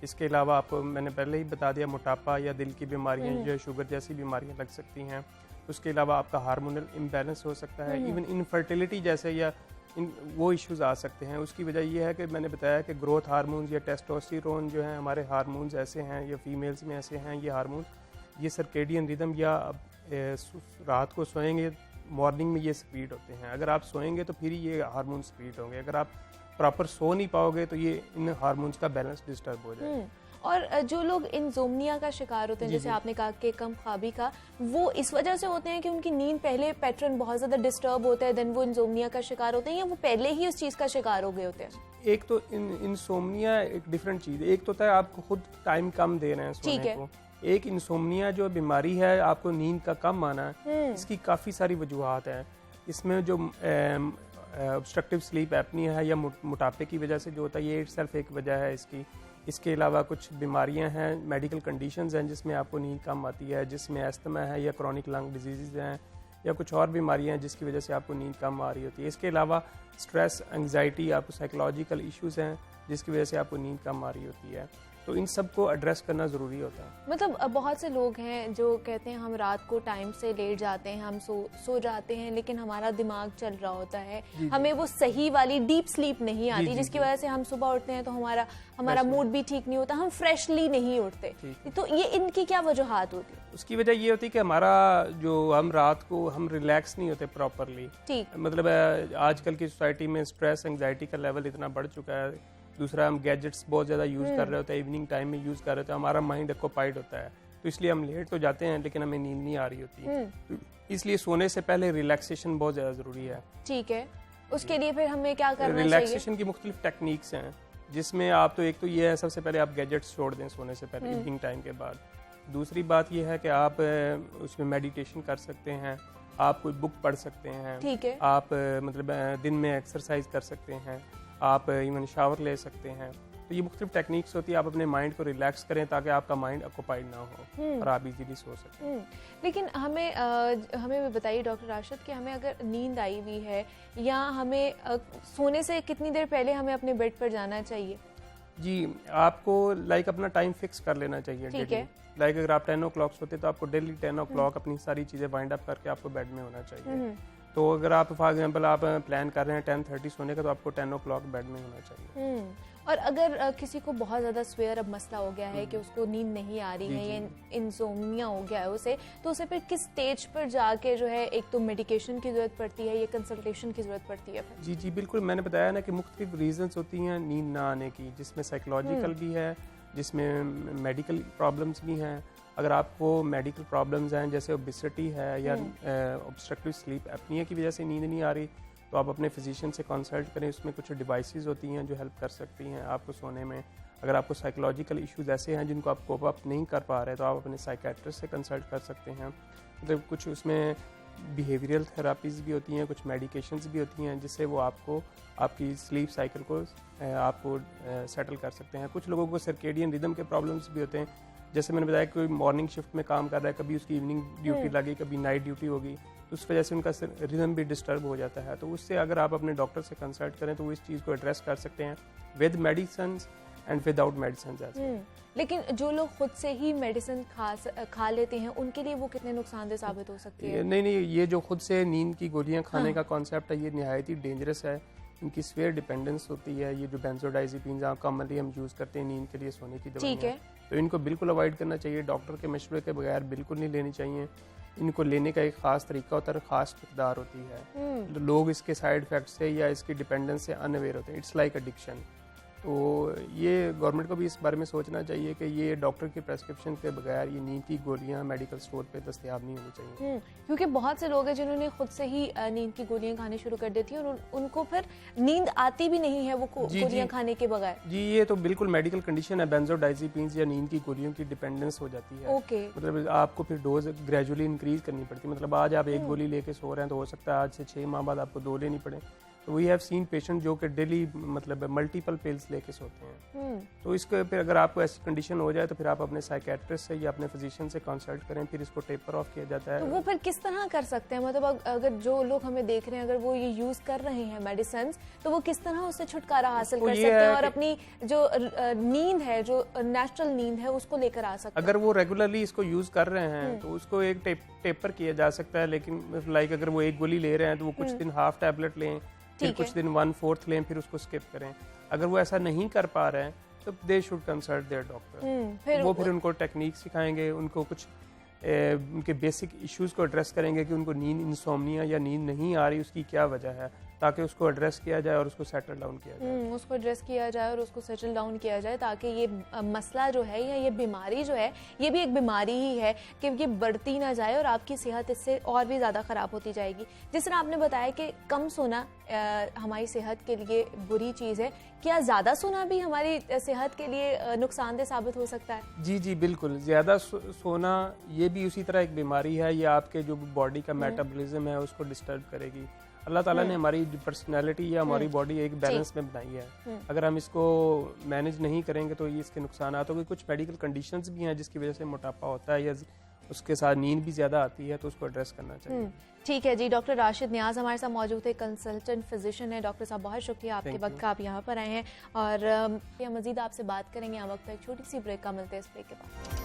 इसके अलावा आपको मैंने पहले ही बता दिया, मोटापा या दिल की बीमारियां या शुगर जैसी बीमारियां लग सकती हैं। उसके अलावा आपका हार्मोनल इम्बैलेंस हो सकता है, इवन इनफर्टिलिटी जैसे या वो इश्यूज आ सकते हैं। उसकी वजह यह है कि मैंने बताया कि ग्रोथ हार्मोन्स या टेस्टोस्टेरोन जो हैं हमारे हार्मोन्स ऐसे हैं, या फीमेल्स में ऐसे हैं ये हार्मोन, ये सर्केडियन रिदम या रात को सोएंगे मॉर्निंग में ये स्क्रीट होते हैं। अगर आप सोएंगे तो फिर ये हार्मोन स्क्रीट होंगे। अगर आप प्रॉपर सो नहीं पाओगे तो ये इन हार्मोन्स का बैलेंस डिस्टर्ब हो जाएगा। और जो लोग इंसोम्निया का शिकार होते हैं, जैसे आपने कहा कि कम ख्वाबी का, वो इस वजह से होते हैं कि उनकी नींद पहले पैटर्न बहुत ज़्यादा डिस्टर्ब होता है, देन वो इंसोम्निया का शिकार होते हैं, या वो पहले ही उस चीज़ का शिकार हो गए होते हैं? एक तो इंसोम्निया एक डिफरेंट चीज़ है। एक तो है आप खुद टाइम कम दे रहे हैं सोने को। एक इंसोम्निया जो बीमारी है, आपको नींद का कम आना है, इसकी काफ़ी सारी वजूहात हैं। इसमें जो ऑब्स्ट्रक्टिव स्लीप एपनिया है या मोटापे की वजह से जो होता है, ये इटसेल्फ एक वजह है इसकी। इसके अलावा कुछ बीमारियां हैं, मेडिकल कंडीशंस हैं जिसमें आपको नींद कम आती है, जिसमें अस्थमा है या क्रॉनिक लंग डिजीज़ हैं, या कुछ और बीमारियां हैं जिसकी वजह से आपको नींद कम आ रही होती है। इसके अलावा स्ट्रेस, एंग्जाइटी, आपको साइकोलॉजिकल इश्यूज़ हैं जिसकी वजह से आपको नींद कम आ रही होती है। तो इन सब को एड्रेस करना ज़रूरी होता है। मतलब बहुत से लोग हैं जो कहते हैं हम रात को टाइम से लेट जाते हैं, हम सो जाते हैं, लेकिन हमारा दिमाग चल रहा होता है, हमें वो सही वाली डीप स्लीप नहीं आती, जिसकी वजह से हम सुबह उठते हैं तो हमारा मूड भी ठीक नहीं होता, हम फ्रेशली नहीं उठते। तो ये इनकी क्या वजूहात होती है? उसकी वजह ये होती है कि हमारा जो हम रात को हम रिलैक्स नहीं होते प्रॉपरली। मतलब आजकल की सोसाइटी में स्ट्रेस, एंग्जाइटी का लेवल इतना बढ़ चुका है। दूसरा, हम गैजेट्स बहुत ज़्यादा यूज़ कर रहे होते हैं, इवनिंग टाइम में यूज़ कर रहे होते हैं, हमारा माइंड ऑक्यूपाइड होता है, तो इसलिए हम लेट तो जाते हैं लेकिन हमें नींद नहीं आ रही होती है। इसलिए सोने से पहले रिलैक्सेशन बहुत ज़्यादा ज़रूरी है। ठीक है, उसके लिए फिर हमें क्या करना चाहिए? रिलैक्सेशन की मुख्तलिफ टेक्निक्स हैं, जिसमें आप तो एक तो ये है, सबसे पहले आप गैजेट्स छोड़ दें सोने से पहले इवनिंग टाइम के बाद। दूसरी बात ये है कि आप उसमें मेडिटेशन कर सकते हैं, आप कोई बुक पढ़ सकते हैं, ठीक है। आप मतलब दिन में एक्सरसाइज कर सकते हैं, आप इवन शावर ले सकते हैं। तो ये मुख्तलिफ टेक्निक्स होती है, आप अपने माइंड को रिलैक्स करें ताकि आपका माइंड ऑक्यूपाइड ना हो और आप इजीली सो सकें। लेकिन हमें भी बताइए डॉक्टर राशिद कि हमें अगर नींद आई हुई है या हमें सोने से कितनी देर पहले हमें अपने बेड पर जाना चाहिए? जी, आपको लाइक अपना टाइम फिक्स कर लेना चाहिए। ठीक है। लाइक अगर आप 10 o'clock सोते तो आपको डेली 10 o'clock अपनी सारी चीज़ें वाइंड अप करके आपको बेड में होना चाहिए। तो अगर आप फॉर एग्जांपल आप प्लान कर रहे हैं 10:30 सोने का, तो आपको 10 o'clock बेड में होना चाहिए। और अगर किसी को बहुत ज़्यादा स्वेयर अब मसला हो गया है कि उसको नींद नहीं आ रही है या इंसोम्निया हो गया है उसे, तो उसे फिर किस स्टेज पर जाके जो है एक तो मेडिकेशन की ज़रूरत पड़ती है या कंसल्टेशन की ज़रूरत पड़ती है फिर? जी बिल्कुल, मैंने बताया ना कि मुख्तलिफ रीजंस होती हैं नींद ना आने की, जिसमें साइकोलॉजिकल भी है, जिसमें मेडिकल प्रॉब्लम्स भी हैं। अगर आपको मेडिकल प्रॉब्लम्स हैं जैसे ओबेसिटी है या ऑब्स्ट्रक्टिव स्लीप एपनिया की वजह से नींद नहीं आ रही, तो आप अपने फिजिशियन से कंसल्ट करें। उसमें कुछ डिवाइसेस होती हैं जो हेल्प कर सकती हैं आपको सोने में। अगर आपको साइकोलॉजिकल इश्यूज ऐसे हैं जिनको आप कोप अप नहीं कर पा रहे, तो आप अपने साइकेट्रिस्ट से कंसल्ट कर सकते हैं। मतलब कुछ उसमें बिहेवियरल थेरापीज़ भी होती हैं, कुछ मेडिकेशंस भी होती हैं जिससे वो आपको आपकी स्लीप साइकिल को आपको सेटल कर सकते हैं। कुछ लोगों को सर्केडियन रिदम के प्रॉब्लम्स भी होते हैं, जैसे मैंने बताया कोई मॉर्निंग शिफ्ट में काम कर रहा है, कभी उसकी इवनिंग ड्यूटी लगी, कभी नाइट ड्यूटी होगी, तो उस वजह से उनका रिदम भी डिस्टर्ब हो जाता है। तो उससे अगर आप अपने डॉक्टर से कंसल्ट करें तो वो इस चीज़ को एड्रेस कर सकते हैं with medicine and without medicine. लेकिन जो लोग खुद से ही मेडिसिन खा लेते हैं उनके लिए वो कितने नुकसानदेह साबित हो सकती है? नहीं, ये जो खुद से नींद की गोलियां खाने का कॉन्सेप्ट है, ये नहायत ही डेंजरस है। इनकी स्वेयर डिपेंडेंस होती है। ये जो बेंजोडाइजेपिन्स कॉमनली हम यूज़ करते हैं नींद के लिए, सोने की दवाइयाँ, तो इनको बिल्कुल अवॉइड करना चाहिए। डॉक्टर के मशवरे के बगैर बिल्कुल नहीं लेनी चाहिए। इनको लेने का एक ख़ास तरीका होता है, ख़ास मकदार होती है। लोग इसके साइड इफ़ेक्ट से या इसकी डिपेंडेंस से अनअवेयर होते हैं। It's like addiction. तो ये गवर्नमेंट को भी इस बारे में सोचना चाहिए कि ये डॉक्टर के प्रेस्क्रिप्शन के बगैर ये नींद की गोलियां मेडिकल स्टोर पे दस्तयाब नहीं होनी चाहिए। क्योंकि बहुत से लोग हैं जिन्होंने खुद से ही नींद की गोलियां खानी शुरू कर देती हैं और उनको फिर नींद आती भी नहीं है वो गोलियां खाने के बगैर। जी, ये तो बिल्कुल मेडिकल कंडीशन है। बेंजोडाइजेपिन्स या नींद की गोलियों की डिपेंडेंस हो जाती है। मतलब आपको फिर डोज ग्रेजुअली इंक्रीज करनी पड़ती है। मतलब आज आप एक गोली लेके सो रहे हैं, तो हो सकता है आज से 6 माह बाद आपको 2 लेनी पड़े। तो वी हैव सीन पेशेंट जो कि डेली मतलब मल्टीपल पिल्स लेके सोते हैं। तो इसके फिर अगर आपको ऐसी कंडीशन हो जाए तो फिर आप अपने साइकेट्रिस्ट से या अपने फिजिशियन से कंसल्ट करें, फिर इसको टेपर ऑफ किया जाता है। तो वो फिर किस तरह कर सकते हैं? मतलब अगर जो लोग हमें देख रहे हैं अगर वो ये यूज कर रहे हैं मेडिसिन, तो वो किस तरह उससे छुटकारा हासिल कर सकते हैं और अपनी जो नींद है, जो नेचुरल नींद है, उसको लेकर आ सकते हैं? अगर वो रेगुलरली इसको यूज कर रहे हैं तो उसको एक टेपर किया जा सकता है। लेकिन लाइक अगर वो एक गोली ले रहे हैं तो वो कुछ दिन हाफ टैबलेट लें, फिर कुछ दिन 1/4 लें, फिर उसको स्किप करें। अगर वो ऐसा नहीं कर पा रहे हैं तो they should consult their doctor. वो फिर उनको टेक्निक सिखाएंगे, उनको कुछ उनके बेसिक इश्यूज को एड्रेस करेंगे कि उनको नींद इंसोम्निया या नींद नहीं आ रही, उसकी क्या वजह है, ताकि उसको एड्रेस किया जाए और उसको सेटल डाउन किया जाए। उसको एड्रेस किया जाए और उसको सेटल डाउन किया जाए ताकि ये मसला जो है या ये बीमारी जो है, ये भी एक बीमारी ही है कि ये बढ़ती ना जाए और आपकी सेहत इससे और भी ज़्यादा ख़राब होती जाएगी। जिस तरह आपने बताया कि कम सोना हमारी सेहत के लिए बुरी चीज़ है, क्या ज़्यादा सोना भी हमारी सेहत के लिए नुकसानदेह साबित हो सकता है? जी बिल्कुल। ज़्यादा सोना ये भी उसी तरह एक बीमारी है। ये आपके जो बॉडी का मेटाबॉलिज्म है उसको डिस्टर्ब करेगी। अल्लाह ताला ने हमारी पर्सनैलिटी या हमारी बॉडी एक बैलेंस में बनाई है। अगर हम इसको मैनेज नहीं करेंगे तो ये इसके नुकसान होंगे। कुछ मेडिकल कंडीशंस भी हैं जिसकी वजह से मोटापा होता है या उसके साथ नींद भी ज़्यादा आती है, तो उसको एड्रेस करना चाहिए। ठीक है जी। डॉक्टर राशिद नियाज़ हमारे साथ मौजूद है, कंसल्टेंट फिजिशियन है। डॉक्टर साहब बहुत शुक्रिया आपके वक्त का, आप यहाँ पर आए हैं और मज़ीद आपसे बात करेंगे। यहाँ वक्त एक छोटी सी ब्रेक का, मिलते हैं इस ब्रेक के बाद।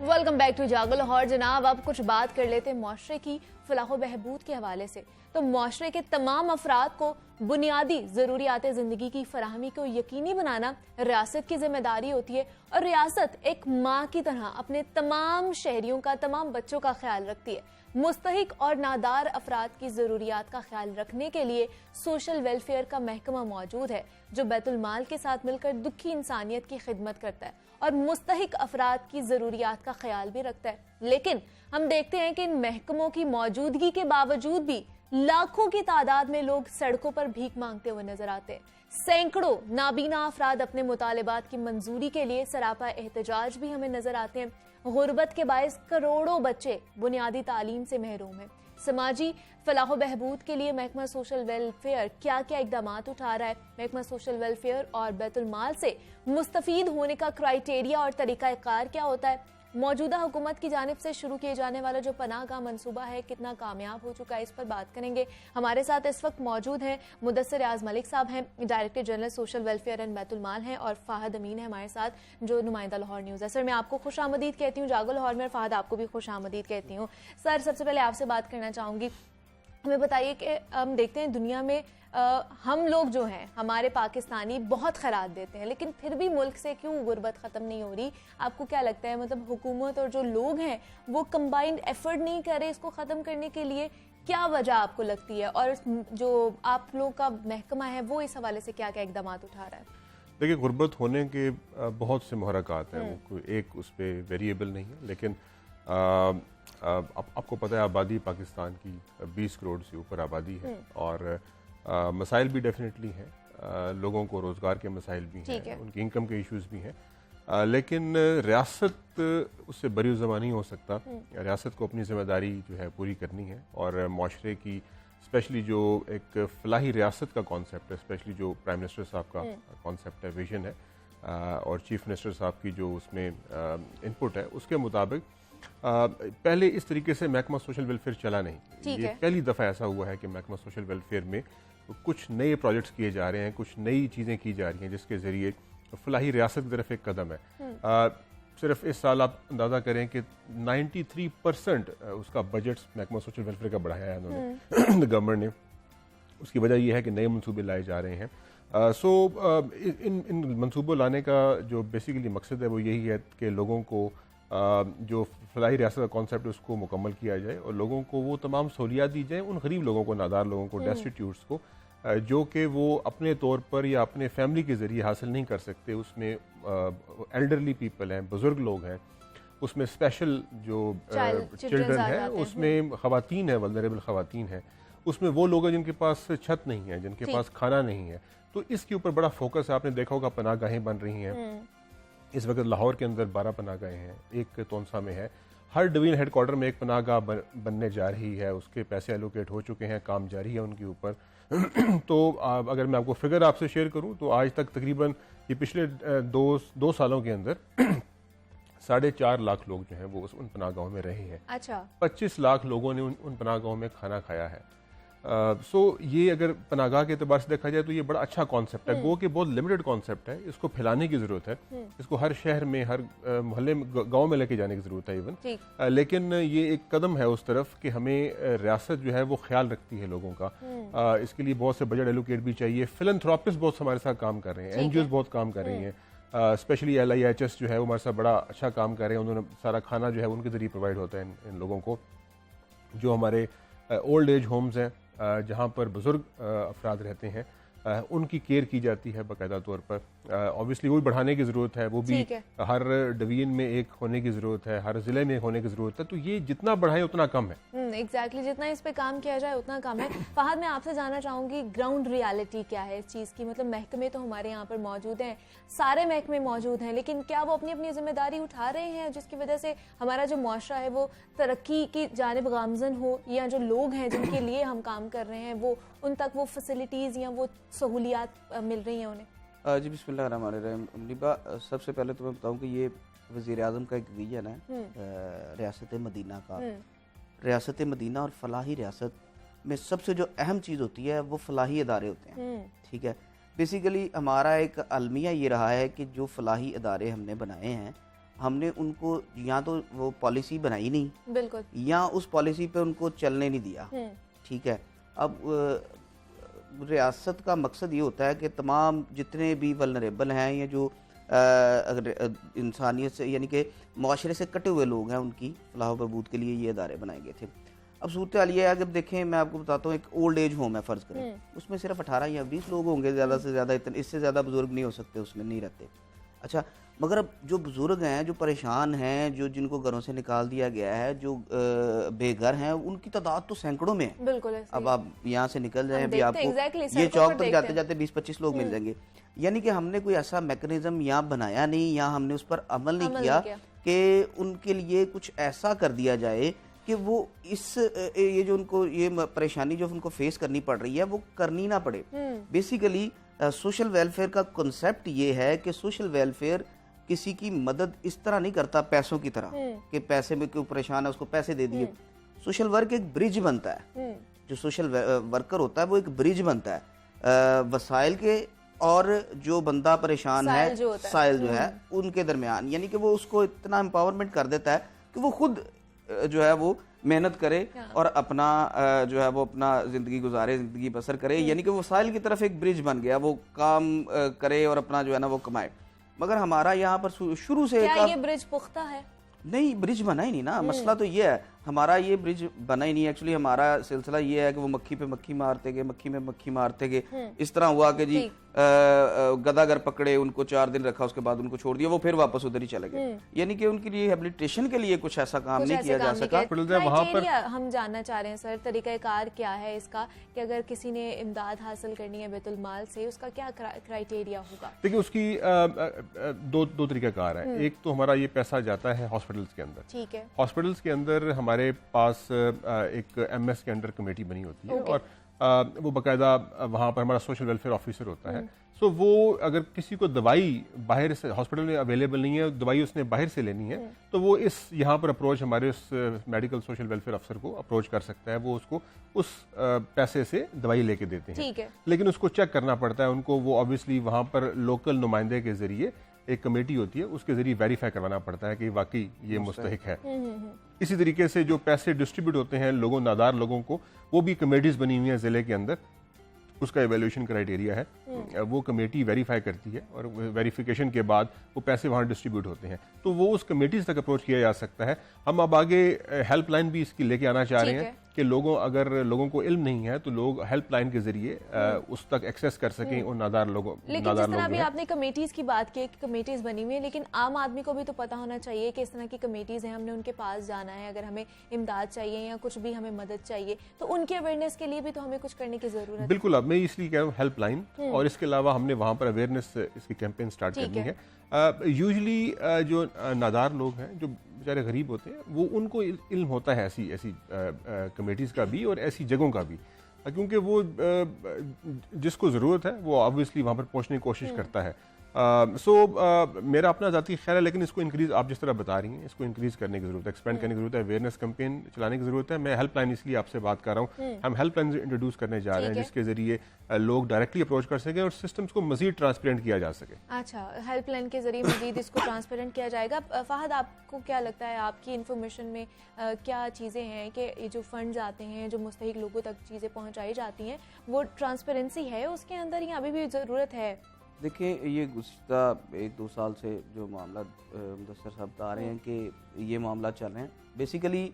वेलकम बैक टू जागो लाहौर। जनाब, अब कुछ बात कर लेते हैं मुआशरे की फलाह बहबूद के हवाले से, तो मुआशरे के तमाम अफराद को बुनियादी ज़रूरियात ज़िंदगी की फराहमी को यकीनी बनाना रियासत की जिम्मेदारी होती है। और रियासत एक माँ की तरह अपने तमाम शहरियों का, तमाम बच्चों का ख्याल रखती है। मुस्तहिक और नादार अफराद की ज़रूरियात का ख्याल रखने के लिए सोशल वेलफेयर का महकमा मौजूद है, जो बैतुल माल के साथ मिलकर दुखी इंसानियत की खिदमत करता है और मुस्तहिक अफराद की ज़रूरियात का ख्याल भी रखता है। लेकिन हम देखते हैं कि इन महकमों की मौजूदगी के बावजूद भी लाखों की तादाद में लोग सड़कों पर भीख मांगते हुए नजर आते हैं। सैकड़ों नाबीना अफराद अपने मुतालिबात की मंजूरी के लिए सरापा एहतजाज भी हमें नजर आते हैं। गुर्बत के बायस करोड़ों बच्चे बुनियादी तालीम से महरूम हैं। समाजी फलाह बहबूद के लिए महकमा सोशल वेलफेयर क्या क्या इकदाम उठा रहा है? महकमा सोशल वेलफेयर और बैतुल माल से मुस्तफीद होने का क्राइटेरिया और तरीकाकार क्या होता है? मौजूदा हुकूमत की जानिब से शुरू किए जाने वाला जो पनाह गाह मनसूबा है कितना कामयाब हो चुका है, इस पर बात करेंगे। हमारे साथ इस वक्त मौजूद हैं मुदस्सिर रियाज मलिक साहब हैं, director general social welfare and Baitul Maal हैं, और फाहद अमीन है हमारे साथ, जो नुमाइंदा लाहौर न्यूज़ है। सर, मैं आपको खुश आमदीद कहती हूँ जागो लाहौर में, और फाहद आपको भी खुश आमदीद कहती हूँ। सर, सबसे पहले आपसे बात करना चाहूँगी, हमें बताइए कि हम देखते हैं दुनिया में हम लोग जो हैं, हमारे पाकिस्तानी बहुत खैरात देते हैं, लेकिन फिर भी मुल्क से क्यों गुर्बत ख़त्म नहीं हो रही? आपको क्या लगता है, मतलब हुकूमत और जो लोग हैं वो कंबाइंड एफर्ट नहीं कर रहे इसको ख़त्म करने के लिए? क्या वजह आपको लगती है, और जो आप लोग का महकमा है वो इस हवाले से क्या क्या इकदाम उठा रहा है? देखिए, गुर्बत होने के बहुत से मुहर्रकात हैं, वो कोई एक उस पर वेरिएबल नहीं है, लेकिन आपको पता है आबादी पाकिस्तान की 20 करोड़ से ऊपर आबादी है, और मसाइल भी डेफिनेटली हैं, लोगों को रोज़गार के मसाइल भी हैं, उनकी इनकम के इश्यूज़ भी हैं, लेकिन रियासत उससे बरी ज़मा नहीं हो सकता। रियासत को अपनी ज़िम्मेदारी जो है पूरी करनी है, और माशरे की स्पेशली जो एक फलाही रियासत का कॉन्सेप्ट है, स्पेशली जो प्राइम मिनिस्टर साहब का कॉन्सेप्ट है, विजन है, और चीफ मिनिस्टर साहब की जो उसमें इनपुट है, उसके मुताबिक पहले इस तरीके से महकमा सोशल वेलफेयर चला नहीं। ये पहली दफ़ा ऐसा हुआ है कि महकमा सोशल वेलफेयर में कुछ नए प्रोजेक्ट्स किए जा रहे हैं, कुछ नई चीज़ें की जा रही हैं, जिसके ज़रिए फलाही रियासत की तरफ एक कदम है। सिर्फ इस साल आप अंदाज़ा करें कि 93% उसका बजट महकमा सोशल वेलफेयर का बढ़ाया है उन्होंने गवर्नमेंट ने। उसकी वजह यह है कि नए मनसूबे लाए जा रहे हैं। इन मनसूबों लाने का जो बेसिकली मकसद है वो यही है कि लोगों को जो फलाही रियासत का कॉन्सेप्ट है उसको मुकम्मल किया जाए, और लोगों को वो तमाम सहूलियात दी जाए, उन गरीब लोगों को, नादार लोगों को, डेस्टिट्यूट्स को, जो कि वो अपने तौर पर या अपने फैमिली के ज़रिए हासिल नहीं कर सकते। उसमें एल्डरली पीपल हैं, बुज़ुर्ग लोग हैं, उसमें स्पेशल जो चिल्ड्रन है, उसमें ख़वातीन है, वल्नरेबल ख़वातीन है, उसमें वो लोग हैं जिनके पास छत नहीं है, जिनके पास खाना नहीं है। तो इसके ऊपर बड़ा फोकस है। आपने देखा होगा पनाह गाहें बन रही हैं इस वक्त लाहौर के अंदर 12 पनाह गाहें हैं, एक तोनसा में है, हर डिवीजन हेडक्वार्टर में एक पनाह गाह बनने जा रही है, उसके पैसे एलोकेट हो चुके हैं, काम जारी है उनके ऊपर। तो अगर मैं आपको फिगर आपसे शेयर करूं तो आज तक तकरीबन ये पिछले दो सालों के अंदर 4.5 लाख लोग जो हैं वो उन पनाह गाहों में रहे हैं। अच्छा। 25 लाख लोगों ने उन पनाह गाहों में खाना खाया है। ये अगर पनाहगाह के एतबार से देखा जाए तो ये बड़ा अच्छा कॉन्सेप्ट है, वो कि बहुत लिमिटेड कॉन्सेप्ट है, इसको फैलाने की ज़रूरत है, इसको हर शहर में, हर मोहल्ले में, गांव में लेके जाने की ज़रूरत है इवन। लेकिन ये एक कदम है उस तरफ कि हमें रियासत जो है वो ख्याल रखती है लोगों का। इसके लिए बहुत से बजट एलोकेट भी चाहिए। फिलैंथ्रोपिस्ट बहुत हमारे साथ काम कर रहे हैं, NGOs बहुत काम कर रही हैं, स्पेशली LIHS जो है वो हमारे साथ बड़ा अच्छा काम कर रहे हैं। उन्होंने सारा खाना जो है उनके ज़रिए प्रोवाइड होता है इन लोगों को। जो हमारे ओल्ड एज होम्स हैं, जहाँ पर बुज़ुर्ग अफराद रहते हैं, उनकी केयर की जाती है बाकायदा तौर पर। ऑब्वियसली वो भी बढ़ाने की ज़रूरत है, वो भी हर डिवीजन में एक होने की ज़रूरत है, हर ज़िले में एक होने की ज़रूरत है। तो ये जितना बढ़ाए उतना कम है। एग्जैक्टली, जितना इस पे काम किया जाए उतना कम है। फहद, मैं आपसे जानना चाहूँगी ग्राउंड रियलिटी क्या है इस चीज़ की? मतलब महकमे तो हमारे यहाँ पर मौजूद हैं, सारे महकमे मौजूद हैं, लेकिन क्या वो अपनी अपनी जिम्मेदारी उठा रहे हैं जिसकी वजह से हमारा जो मुआशरा है वो तरक्की की जानिब गामजन हो, या जो लोग हैं जिनके लिए हम काम कर रहे हैं वो उन तक वो फैसिलिटीज़ या वो सहूलियात मिल रही हैं उन्हें? जी बिस्मिल्लाहिर्रहमानिर्रहीम। लिबा, सबसे पहले तो मैं बताऊं कि ये वज़ीर आज़म का एक विजन है रियासत मदीना का। रियासत मदीना और फलाही रियासत में सबसे जो अहम चीज़ होती है वो फलाही अदारे होते हैं। ठीक है, बेसिकली हमारा एक अलमिया ये रहा है कि जो फलाही अदारे हमने बनाए हैं, हमने उनको या तो वो पॉलिसी बनाई नहीं, बिल्कुल, या उस पॉलिसी पे उनको चलने नहीं दिया। ठीक है, अब रियासत का मकसद ये होता है कि तमाम जितने भी वल्नरेबल हैं या जो अगर इंसानियत से यानी कि माशरे से कटे हुए लोग हैं, उनकी फलाह व बहबूद के लिए ये अदारे बनाए गए थे। अब सूरत हाल ये है, अगर देखें मैं आपको बताता हूँ, एक ओल्ड एज होम है फ़र्ज़ करें, उसमें सिर्फ 18 या 20 लोग होंगे, ज़्यादा से ज़्यादा, इतने इससे ज़्यादा बुजुर्ग नहीं हो सकते, उसमें नहीं रहते। अच्छा, मगर अब जो बुजुर्ग हैं, जो परेशान हैं, जो जिनको घरों से निकाल दिया गया है, जो बेघर हैं, उनकी तादाद तो सैकड़ों में है। बिल्कुल ऐसे अब ही। आप यहाँ से निकल जाएं, अभी देखते हैं, आपको exactly, ये सड़कों चौक पर तक देखते जाते हैं। जाते 20-25 लोग मिल जाएंगे। यानी कि हमने कोई ऐसा मैकेनिज्म यहाँ बनाया नहीं, या हमने उस पर अमल नहीं किया कि उनके लिए कुछ ऐसा कर दिया जाए कि वो इस ये जो उनको ये परेशानी जो उनको फेस करनी पड़ रही है वो करनी ना पड़े। बेसिकली सोशल वेलफेयर का कॉन्सेप्ट ये है कि सोशल वेलफेयर किसी की मदद इस तरह नहीं करता पैसों की तरह कि पैसे में कोई परेशान है उसको पैसे दे दिए। सोशल वर्क एक ब्रिज बनता है। जो सोशल वर्कर होता है वो एक ब्रिज बनता है वसाइल के और जो बंदा परेशान है, साइल जो है उनके दरमियान, यानी कि वो उसको इतना एम्पावरमेंट कर देता है कि वो खुद जो है वो मेहनत करे और अपना जो है वो अपना जिंदगी गुजारे, जिंदगी बसर करे। यानी कि वो वसाइल की तरफ एक ब्रिज बन गया, वो काम करे और अपना जो है ना वो कमाए। मगर हमारा यहाँ पर शुरू से क्या ये ब्रिज पुख्ता है? नहीं, ब्रिज बना ही नहीं ना। मसला तो ये है, हमारा ये ब्रिज बना ही नहीं। एक्चुअली हमारा सिलसिला ये है कि वो मक्खी पे मक्खी मारते गए, मक्खी में मक्खी मारते गए। इस तरह हुआ कि जी गदागर पकड़े, उनको 4 दिन रखा, उसके बाद उनको छोड़ दिया, वो फिर वापस उधर ही चले गए। यानी कि उनकी रिहेबिलिटेशन के लिए कुछ ऐसा काम नहीं किया जा सका। वहाँ पर हम जानना चाह रहे हैं सर, तरीकाकार क्या है इसका कि अगर किसी ने इमदाद हासिल करनी है बैतुल माल से, उसका क्या क्राइटेरिया होगा? देखिए, उसकी दो तरीकाकार है। एक तो हमारा ये पैसा जाता है हॉस्पिटल्स के अंदर। ठीक है, हॉस्पिटल्स के अंदर हमारे पास एक MS के अंडर कमेटी बनी होती है और वो बाकायदा वहाँ पर हमारा सोशल वेलफेयर ऑफिसर होता है। सो वो अगर किसी को दवाई बाहर से हॉस्पिटल में अवेलेबल नहीं है, दवाई उसने बाहर से लेनी है, तो वो इस यहाँ पर अप्रोच हमारे उस मेडिकल सोशल वेलफेयर अफसर को अप्रोच कर सकता है। वो उसको उस पैसे से दवाई लेके देते हैं। ठीक है, लेकिन उसको चेक करना पड़ता है उनको। वो ऑब्वियसली वहाँ पर लोकल नुमाइंदे के जरिए एक कमेटी होती है, उसके जरिए वेरीफाई करवाना पड़ता है कि वाकई ये मुस्तहिक है। इसी तरीके से जो पैसे डिस्ट्रीब्यूट होते हैं लोगों, नादार लोगों को, वो भी कमेटीज बनी हुई हैं ज़िले के अंदर। उसका एवेल्यूशन क्राइटेरिया है, वो कमेटी वेरीफाई करती है और वेरिफिकेशन के बाद वो पैसे वहाँ डिस्ट्रीब्यूट होते हैं। तो वो उस कमेटीज तक अप्रोच किया जा सकता है। हम अब आगे हेल्पलाइन भी इसकी लेके आना चाह रहे हैं कि अगर लोगों को इल्म नहीं है तो लोग हेल्पलाइन के जरिए उस तक एक्सेस कर सकें उन नादार लोगों। लेकिन जिस तरह भी आपने कमेटीज की बात की, कमेटीज बनी हुई है, लेकिन आम आदमी को भी तो पता होना चाहिए कि इस तरह की कमेटीज हैं, हमने उनके पास जाना है, अगर हमें इमदाद चाहिए या कुछ भी हमें मदद चाहिए, तो उनके अवेयरनेस के लिए भी तो हमें कुछ करने की जरूरत है। बिल्कुल, अब मैं इसलिए कह रहा हूँ हेल्पलाइन, और इसके अलावा हमने वहाँ पर अवेयरनेस इसकी कैंपेन स्टार्ट करनी है। यूजुअली जो नादार लोग हैं, जो बेचारे गरीब होते हैं, वो उनको इल्म होता है ऐसी कमेटीज़ का भी और ऐसी जगहों का भी, क्योंकि वो जिसको ज़रूरत है वो ऑब्वियसली वहाँ पर पहुँचने की कोशिश करता है। मेरा अपना ज़ाती ख्याल है, लेकिन इसको इंक्रीज़, आप जिस तरह बता रही हैं, इसको इंक्रीज़ करने की ज़रूरत है, एक्सपेंड करने की ज़रूरत है, अवेयरनेस कैंपेन चलाने की ज़रूरत है। मैं हेल्पलाइन इसलिए आपसे बात कर रहा हूँ, हम हेल्पलाइन इंट्रोड्यूस करने जा रहे हैं जिसके ज़रिए लोग डायरेक्टली अप्रोच कर सकें और सिस्टम्स को मज़ीद ट्रांसपेरेंट किया जा सके। अच्छा, हेल्पलाइन के जरिए मज़ीद इसको ट्रांसपेरेंट किया जाएगा। फ़हद, आपको क्या लगता है, आपकी इन्फॉर्मेशन में क्या चीज़ें हैं कि ये जो फंड्स आते हैं, जो मुस्तहिक लोगों तक चीज़ें पहुँचाई जाती हैं, वो ट्रांसपेरेंसी है उसके अंदर या अभी भी ज़रूरत है? देखिए, ये गुज़िश्ता 1-2 साल से जो मामला मुदस्सर साहब बता रहे हैं कि ये मामला चल रहे हैं। बेसिकली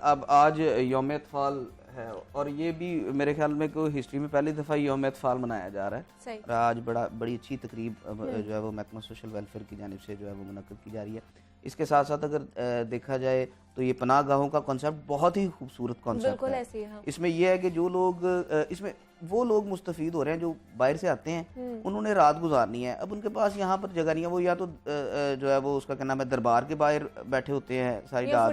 अब आज यौम अतफ़ाल है और ये भी मेरे ख्याल में कोई हिस्ट्री में पहली दफ़ा यौम अतफ़ाल मनाया जा रहा है। और आज बड़ी अच्छी तकरीब जो है वो महकमा सोशल वेलफेयर की जानिब से जो है वो मुनक़्क़द की जा रही है। इसके साथ साथ अगर देखा जाए तो ये पनाह गाहों का कॉन्सेप्ट बहुत ही खूबसूरत कॉन्सेप्ट है। इसमें यह है कि जो लोग इसमें वो लोग मुस्तफ़ीद हो रहे हैं जो बाहर से आते हैं, उन्होंने रात गुजारनी है, अब उनके पास यहाँ पर जगह नहीं है, वो या तो जो है वो उसका क्या नाम है दरबार के बाहर बैठे होते हैं सारी रात,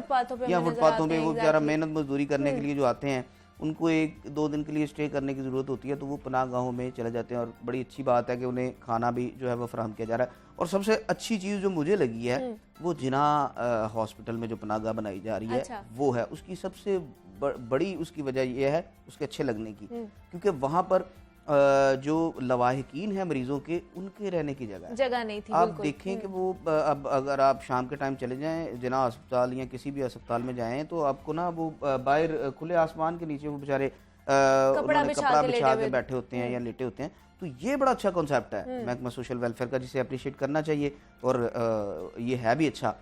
या फुटपाथों पे वो बेचारा मेहनत मजदूरी करने के लिए जो आते हैं, उनको 1-2 दिन के लिए स्टे करने की ज़रूरत होती है, तो वो पनाह गाहों में चले जाते हैं। और बड़ी अच्छी बात है कि उन्हें खाना भी जो है वो फराहम किया जा रहा है। और सबसे अच्छी चीज़ जो मुझे लगी है वो जिना हॉस्पिटल में जो पनाह गाह बनाई जा रही है वो है, उसकी सबसे बड़ी उसकी वजह यह है उसके अच्छे लगने की, क्योंकि वहाँ पर जो लवाहिकीन है मरीजों के, उनके रहने की जगह नहीं थी। आप बिल्कुल। देखें कि वो अब अगर आप शाम के टाइम चले जाएं जना अस्पताल या किसी भी अस्पताल में जाएं तो आपको ना वो बाहर खुले आसमान के नीचे वो बेचारे कपड़ा बिछा बिछा के बैठे होते हैं या लेटे होते हैं। तो ये बड़ा अच्छा कॉन्सेप्ट है महकमा सोशल वेलफेयर का, जिसे अप्रिशिएट करना चाहिए और ये है भी अच्छा।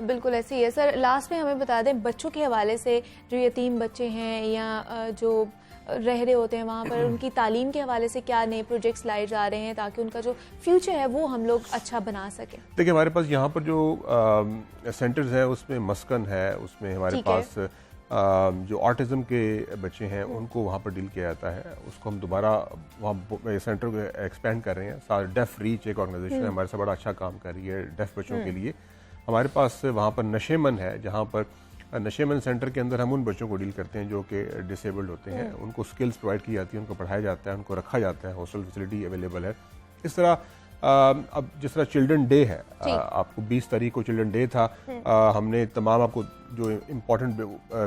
बिल्कुल ऐसे ही है सर। लास्ट में हमें बता दें बच्चों के हवाले से, जो यतीम बच्चे हैं या जो रह रहे होते हैं वहाँ पर, उनकी तालीम के हवाले से क्या नए प्रोजेक्ट्स लाए जा रहे हैं ताकि उनका जो फ्यूचर है वो हम लोग अच्छा बना सकें? देखिए हमारे पास यहाँ पर जो सेंटर्स हैं उसमें मस्कन है, उसमें हमारे पास जो ऑटिज्म के बच्चे हैं उनको वहाँ पर डील किया जाता है। उसको हम दोबारा वहाँ सेंटर को एक्सपेंड कर रहे हैं। डेफ रीच एक ऑर्गेनाइजेशन है हमारे से, बड़ा अच्छा काम कर रही है डेफ बच्चों के लिए। हमारे पास वहाँ पर नशेमन है, जहाँ पर नशेमन सेंटर के अंदर हम उन बच्चों को डील करते हैं जो कि डिसेबल्ड होते हैं। उनको स्किल्स प्रोवाइड की जाती है, उनको पढ़ाया जाता है, उनको रखा जाता है, हॉस्टल फैसिलिटी अवेलेबल है। इस तरह अब जिस तरह चिल्ड्रन डे है, आपको 20 तारीख को चिल्ड्रन डे था, हमने तमाम आपको जो इम्पोर्टेंट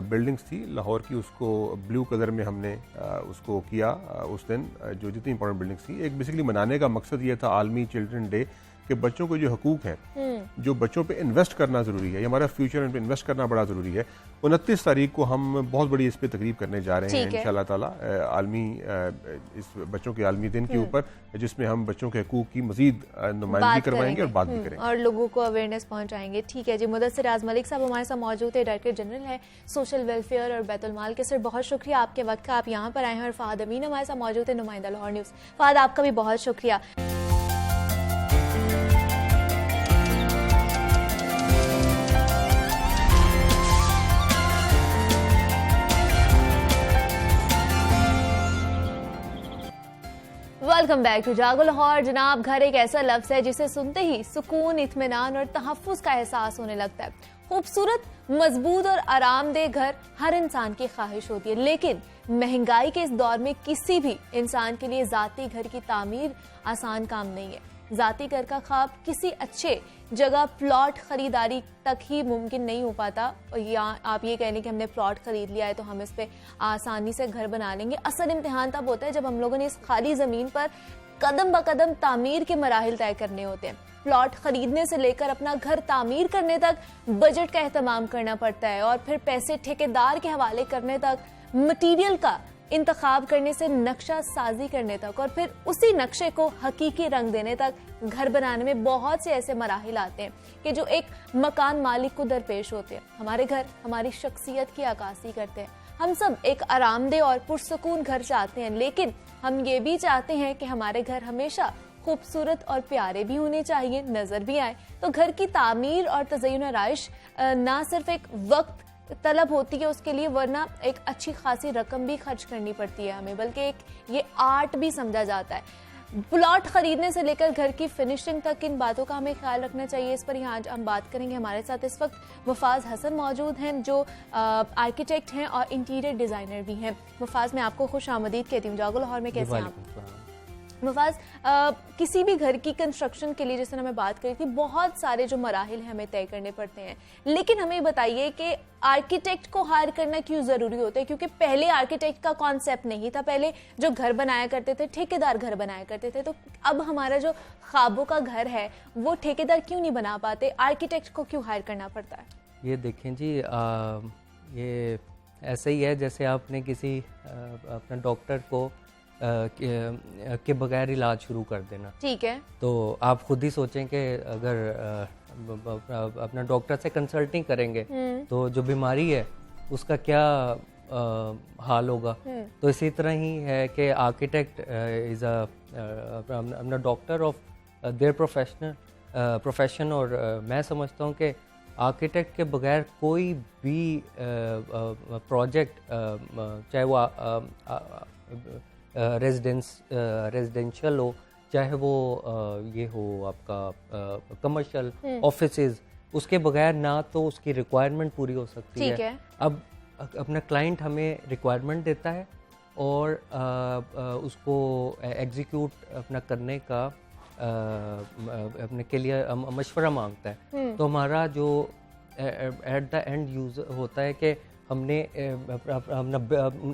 बिल्डिंग्स थी लाहौर की उसको ब्लू कलर में हमने उसको किया। उस दिन जो जितनी इंपॉर्टेंट बिल्डिंग्स थी, एक बेसिकली मनाने का मकसद ये था आलमी चिल्ड्रन डे कि बच्चों को जो हकूक हैं, जो बच्चों पे इन्वेस्ट करना ज़रूरी है, ये हमारा फ्यूचर इन पे इन्वेस्ट करना बड़ा ज़रूरी है। 29 तारीख को हम बहुत बड़ी इस पे तकरीब करने जा रहे हैं इंशाल्लाह ताला, आलमी इस बच्चों के आलमी दिन के ऊपर, जिसमें हम बच्चों के हकूक की मजीद नुमाइंदगी करवाएंगे और बात भी करेंगे और लोगों को अवेयरनेस पहुंचाएंगे। ठीक है जी, मुदस्सिर राज मलिक साहब हमारे साथ मौजूद है, डायरेक्टर जनरल है सोशल वेलफेयर और बैतुल माल के। सर बहुत शुक्रिया आपके वक्त का, आप यहाँ पर आए हैं। और फहद अमीन हमारे साथ मौजूद है, नुमाइंदा लाहौर न्यूज़। फहद आपका भी बहुत शुक्रिया। वेलकम बैक टू जागो लाहौर। जनाब, घर एक ऐसा लफ्ज है जिसे सुनते ही सुकून, इत्मीनान और तहफ्फुज़ का एहसास होने लगता है। खूबसूरत, मजबूत और आरामदेह घर हर इंसान की ख्वाहिश होती है, लेकिन महंगाई के इस दौर में किसी भी इंसान के लिए जाती घर की तामीर आसान काम नहीं है। जाती घर का ख्वाब किसी अच्छे जगह प्लॉट खरीदारी तक ही मुमकिन नहीं हो पाता। या आप ये कह लें कि हमने प्लॉट खरीद लिया है तो हम इस पे आसानी से घर बना लेंगे। असल इम्तिहान तब होता है जब हम लोगों ने इस खाली जमीन पर कदम ब कदम तामीर के मराहिल तय करने होते हैं। प्लॉट खरीदने से लेकर अपना घर तामीर करने तक बजट का एहतमाम करना पड़ता है, और फिर पैसे ठेकेदार के हवाले करने तक, मटीरियल का इंतखाब करने से नक्शा साजी करने तक, और फिर उसी नक्शे को हकीकी रंग देने तक घर बनाने में बहुत से ऐसे मराहिल आते हैं कि जो एक मकान मालिक को दरपेश होते हैं। हमारे घर हमारी शख्सियत की अक्कासी करते हैं। हम सब एक आरामदेह और पुरसुकून घर चाहते हैं, लेकिन हम ये भी चाहते हैं कि हमारे घर हमेशा खूबसूरत और प्यारे भी होने चाहिए, नजर भी आए। तो घर की तामीर और तज़य्युन आराइश ना सिर्फ एक वक्त तलब होती है उसके लिए, वरना एक अच्छी खासी रकम भी खर्च करनी पड़ती है हमें, बल्कि एक ये आर्ट भी समझा जाता है। प्लॉट खरीदने से लेकर घर की फिनिशिंग तक इन बातों का हमें ख्याल रखना चाहिए। इस पर यहाँ आज हम बात करेंगे। हमारे साथ इस वक्त मुफाज हसन मौजूद हैं, जो आर्किटेक्ट हैं और इंटीरियर डिज़ाइनर भी हैं। मुफाज, मैं आपको खुश आमदीद कहती हूँ जागो लाहौर में। कैसे हैं आप? मुफाज, किसी भी घर की कंस्ट्रक्शन के लिए, जैसे मैं बात करी थी, बहुत सारे जो मराहिल हैं हमें तय करने पड़ते हैं, लेकिन हमें बताइए कि आर्किटेक्ट को हायर करना क्यों ज़रूरी होता है? क्योंकि पहले आर्किटेक्ट का कॉन्सेप्ट नहीं था, पहले जो घर बनाया करते थे ठेकेदार घर बनाया करते थे। तो अब हमारा जो ख्वाबों का घर है वो ठेकेदार क्यों नहीं बना पाते, आर्किटेक्ट को क्यों हायर करना पड़ता है? ये देखें जी, ये ऐसे ही है जैसे आपने किसी अपना डॉक्टर को के बगैर इलाज शुरू कर देना। ठीक है, तो आप खुद ही सोचें कि अगर अपना डॉक्टर से कंसल्टिंग करेंगे तो जो बीमारी है उसका क्या हाल होगा। तो इसी तरह ही है कि आर्किटेक्ट इज अपना डॉक्टर ऑफ देयर प्रोफेशन, और मैं समझता हूँ कि आर्किटेक्ट के बगैर कोई भी प्रोजेक्ट, चाहे वो रेजिडेंशियल हो, चाहे वो ये हो आपका कमर्शियल ऑफिसेज, उसके बगैर ना तो उसकी रिक्वायरमेंट पूरी हो सकती है। अब अपना क्लाइंट हमें रिक्वायरमेंट देता है और उसको एग्जीक्यूट अपना करने का अपने के लिए मशवरा मांगता है। तो हमारा जो एट द एंड यूज होता है कि हमने